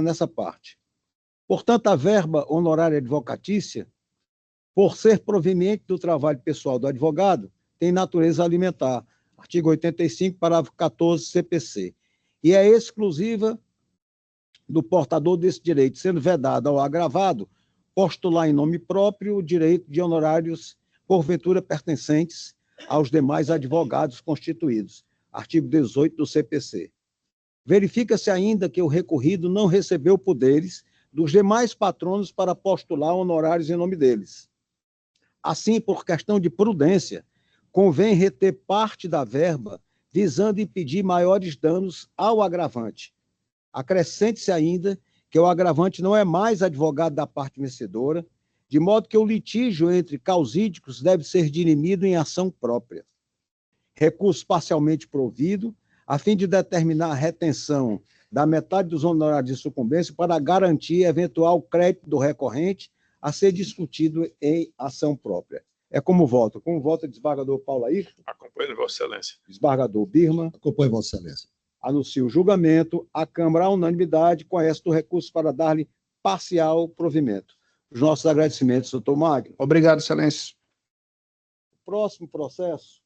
nessa parte. Portanto, a verba honorária advocatícia, por ser proveniente do trabalho pessoal do advogado, tem natureza alimentar, artigo 85, parágrafo 14, CPC, e é exclusiva do portador desse direito, sendo vedado ao agravado postular em nome próprio o direito de honorários, porventura pertencentes aos demais advogados constituídos, artigo 18 do CPC. Verifica-se ainda que o recorrido não recebeu poderes dos demais patronos para postular honorários em nome deles. Assim, por questão de prudência, convém reter parte da verba, visando impedir maiores danos ao agravante. Acrescente-se ainda que o agravante não é mais advogado da parte vencedora, de modo que o litígio entre causídicos deve ser dirimido em ação própria. Recurso parcialmente provido, a fim de determinar a retenção da metade dos honorários de sucumbência para garantir eventual crédito do recorrente a ser discutido em ação própria. É como voto. Como voto o desembargador Paulo Ayrton? Acompanho, Vossa Excelência. Desembargador Birman? Acompanho, Vossa Excelência. Anuncio o julgamento. A Câmara, à unanimidade, conhece do recurso para dar-lhe parcial provimento. Os nossos agradecimentos, doutor Magno. Obrigado, Excelência. O próximo processo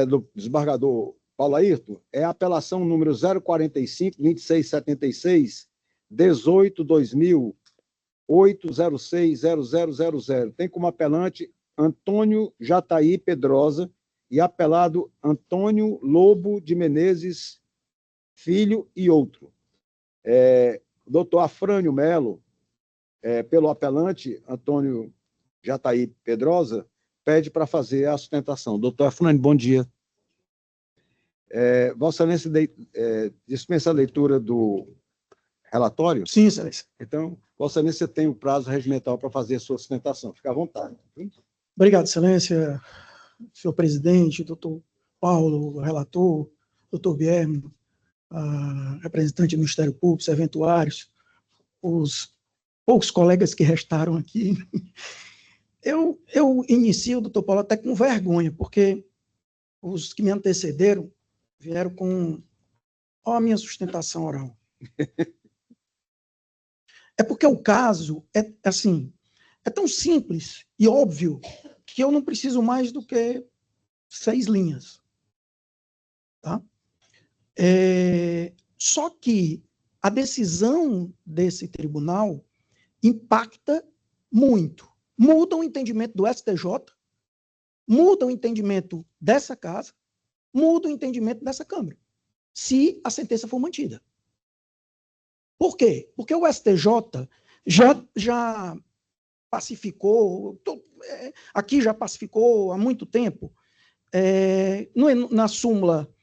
do desembargador Paulo Ayrton, é a apelação número 045-2676, 18-2008-06-0000. Tem como apelante Antônio Jataí Pedrosa e apelado Antônio Lobo de Menezes Filho e outro. Doutor Afrânio Melo, pelo apelante Antônio Jataí Pedrosa, pede para fazer a sustentação. Doutor Afrânio, bom dia. Vossa Excelência dispensa a leitura do relatório? Sim, Excelência. Então, Vossa Excelência tem o prazo regimental para fazer a sua sustentação. Fique à vontade. Obrigado, Excelência, senhor presidente, doutor Paulo, relator, doutor Guilherme, representante do Ministério Público, serventuários, os poucos colegas que restaram aqui. Eu inicio, doutor Paulo, até com vergonha, porque os que me antecederam vieram com Olha a minha sustentação oral. É porque o caso é assim, é tão simples e óbvio que eu não preciso mais do que 6 linhas. Tá? Só que a decisão desse tribunal impacta muito. Muda o entendimento do STJ, muda o entendimento dessa casa, muda o entendimento dessa Câmara, se a sentença for mantida. Por quê? Porque o STJ já pacificou, aqui já pacificou há muito tempo, na súmula,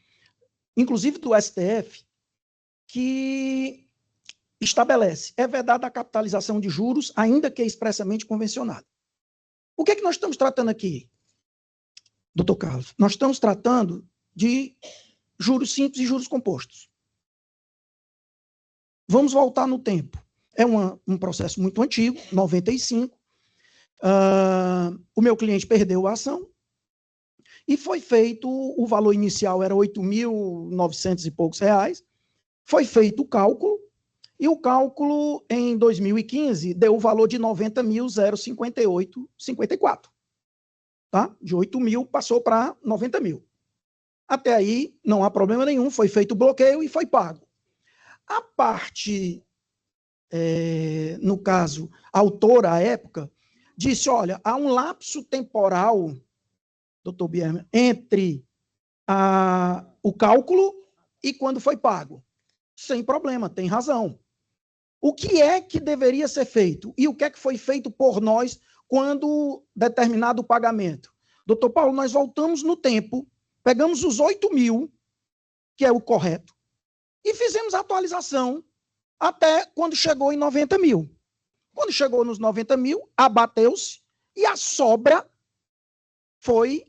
inclusive do STF, que estabelece, é vedada a capitalização de juros, ainda que expressamente convencionada. O que é que nós estamos tratando aqui, doutor Carlos? Nós estamos tratando de juros simples e juros compostos. Vamos voltar no tempo. É um processo muito antigo, 95. O meu cliente perdeu a ação e foi feito, o valor inicial era 8.900 e poucos reais, foi feito o cálculo, e o cálculo em 2015 deu o valor de 90.058,54. Tá? De 8 mil passou para 90 mil. Até aí não há problema nenhum, foi feito o bloqueio e foi pago. A parte, no caso, a autora, à época, disse, olha, há um lapso temporal, doutor Bierman, entre o cálculo e quando foi pago. Sem problema, tem razão. O que é que deveria ser feito? E o que é que foi feito por nós quando determinado o pagamento? Doutor Paulo, nós voltamos no tempo, pegamos os 8 mil, que é o correto, e fizemos a atualização até quando chegou em 90 mil. Quando chegou nos 90 mil, abateu-se e a sobra foi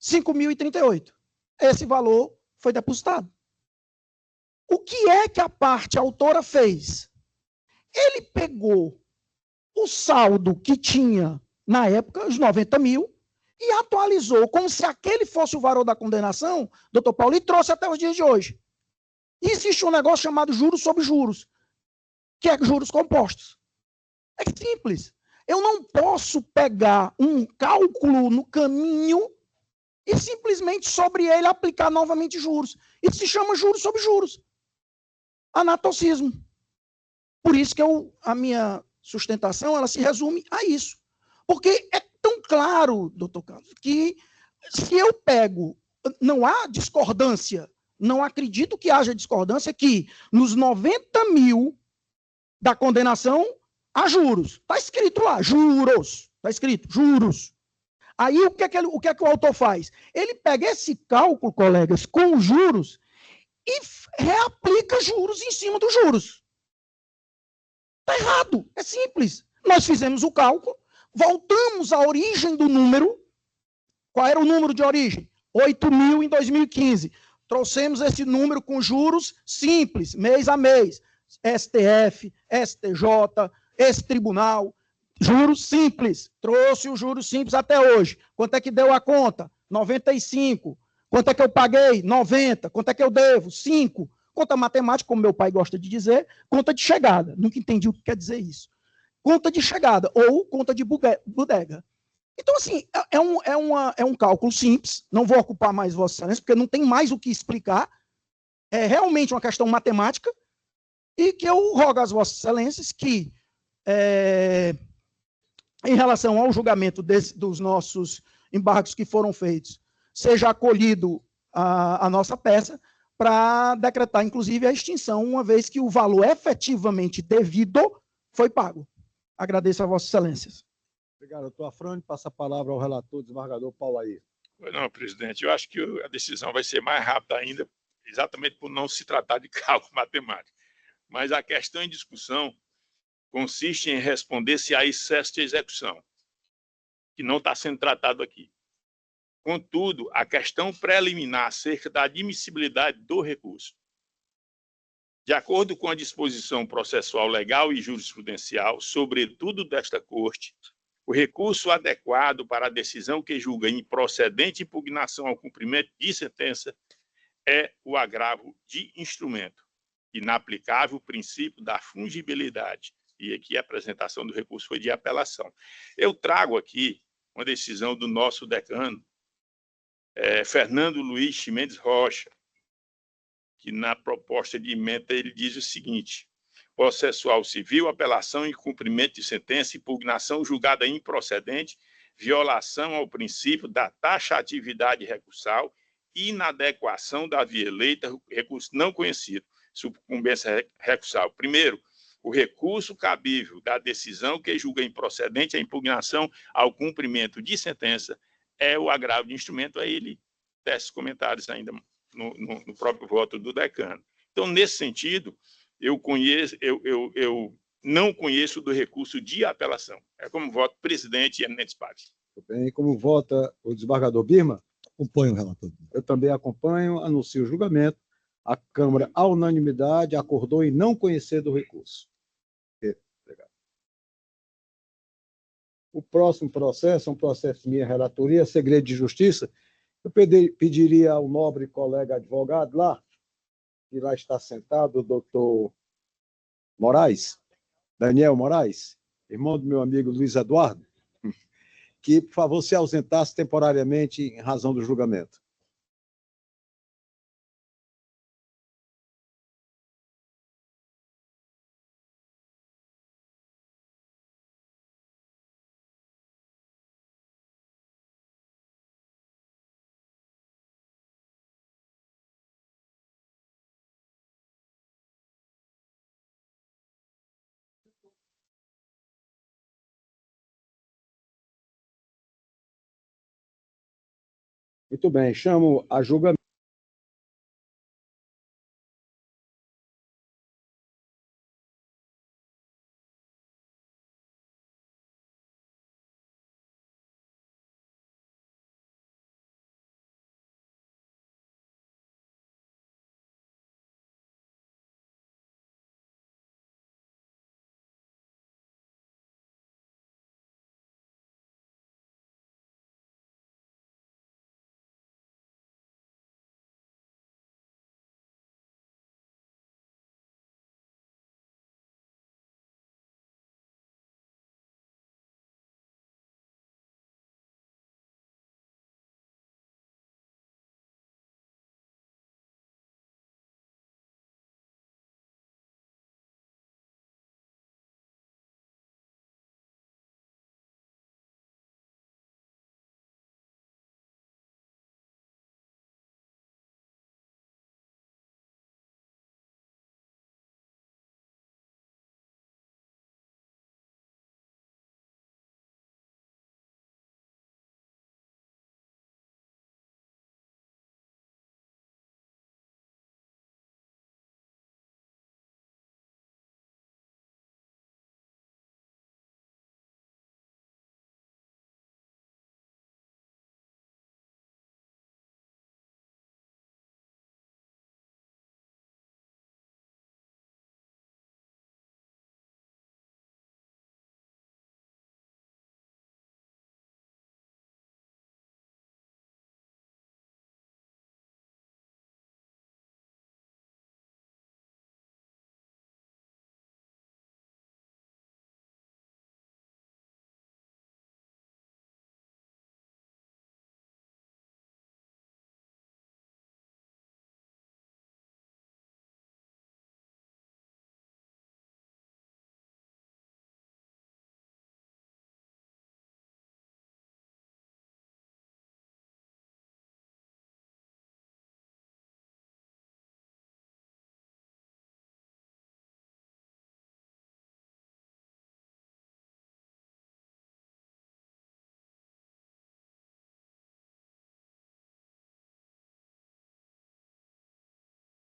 5.038. Esse valor foi depositado. O que é que a parte autora fez? Ele pegou o saldo que tinha na época, os 90 mil, e atualizou como se aquele fosse o valor da condenação, doutor Paulo, e trouxe até os dias de hoje. E existe um negócio chamado juros sobre juros, que é juros compostos. É simples. Eu não posso pegar um cálculo no caminho e simplesmente sobre ele aplicar novamente juros. Isso se chama juros sobre juros. Anatocismo. Por isso que a minha sustentação ela se resume a isso. Porque é tão claro, doutor Carlos, que se eu pego, não há discordância, não acredito que haja discordância que nos 90 mil da condenação há juros. Está escrito lá, juros. Está escrito, juros. Aí o que é que o autor faz? Ele pega esse cálculo, colegas, com os juros e reaplica juros em cima dos juros. Está errado, é simples. Nós fizemos o cálculo, voltamos à origem do número. Qual era o número de origem? 8 mil em 2015. Trouxemos esse número com juros simples, mês a mês. STF, STJ, esse tribunal, juros simples. Trouxe os juros simples até hoje. Quanto é que deu a conta? 95. Quanto é que eu paguei? 90. Quanto é que eu devo? 5. Conta matemática, como meu pai gosta de dizer, conta de chegada. Nunca entendi o que quer dizer isso. Conta de chegada ou conta de bodega. Então, assim, é um cálculo simples. Não vou ocupar mais Vossa Excelência, porque não tem mais o que explicar. É realmente uma questão matemática. E que eu rogo às Vossas Excelências que, em relação ao julgamento dos nossos embargos que foram feitos, seja acolhido a nossa peça para decretar, inclusive, a extinção, uma vez que o valor efetivamente devido foi pago. Agradeço a Vossas Excelências. Obrigado, doutor Afrânio. Passa a palavra ao relator, desembargador Paulo Ayrton. Não, presidente, eu acho que a decisão vai ser mais rápida ainda, exatamente por não se tratar de cálculo matemático. Mas a questão em discussão consiste em responder se há excesso de execução, que não está sendo tratado aqui. Contudo, a questão preliminar acerca da admissibilidade do recurso. De acordo com a disposição processual legal e jurisprudencial, sobretudo desta Corte, o recurso adequado para a decisão que julga improcedente impugnação ao cumprimento de sentença é o agravo de instrumento, inaplicável o princípio da fungibilidade. E aqui a apresentação do recurso foi de apelação. Eu trago aqui uma decisão do nosso decano, Fernando Luiz Mendes Rocha, que na proposta de emenda ele diz o seguinte: processual civil, apelação, incumprimento de sentença, impugnação julgada improcedente, violação ao princípio da taxatividade recursal, inadequação da via eleita, recurso não conhecido, sucumbência recursal. Primeiro, o recurso cabível da decisão que julga improcedente a impugnação ao cumprimento de sentença é o agravo de instrumento. Aí ele tece comentários ainda no próprio voto do decano. Então, nesse sentido, eu não conheço do recurso de apelação. É como voto presidente e eminentes pares. Bem, como vota o desembargador Birman? Acompanho o relator. Eu também acompanho, anuncio o julgamento. A Câmara, à unanimidade, acordou em não conhecer do recurso. Obrigado. O próximo processo é um processo de minha relatoria, segredo de justiça. Eu pediria ao nobre colega advogado lá, que lá está sentado, o doutor Moraes, Daniel Moraes, irmão do meu amigo Luiz Eduardo, que, por favor, se ausentasse temporariamente em razão do julgamento. Muito bem, chamo a julgamento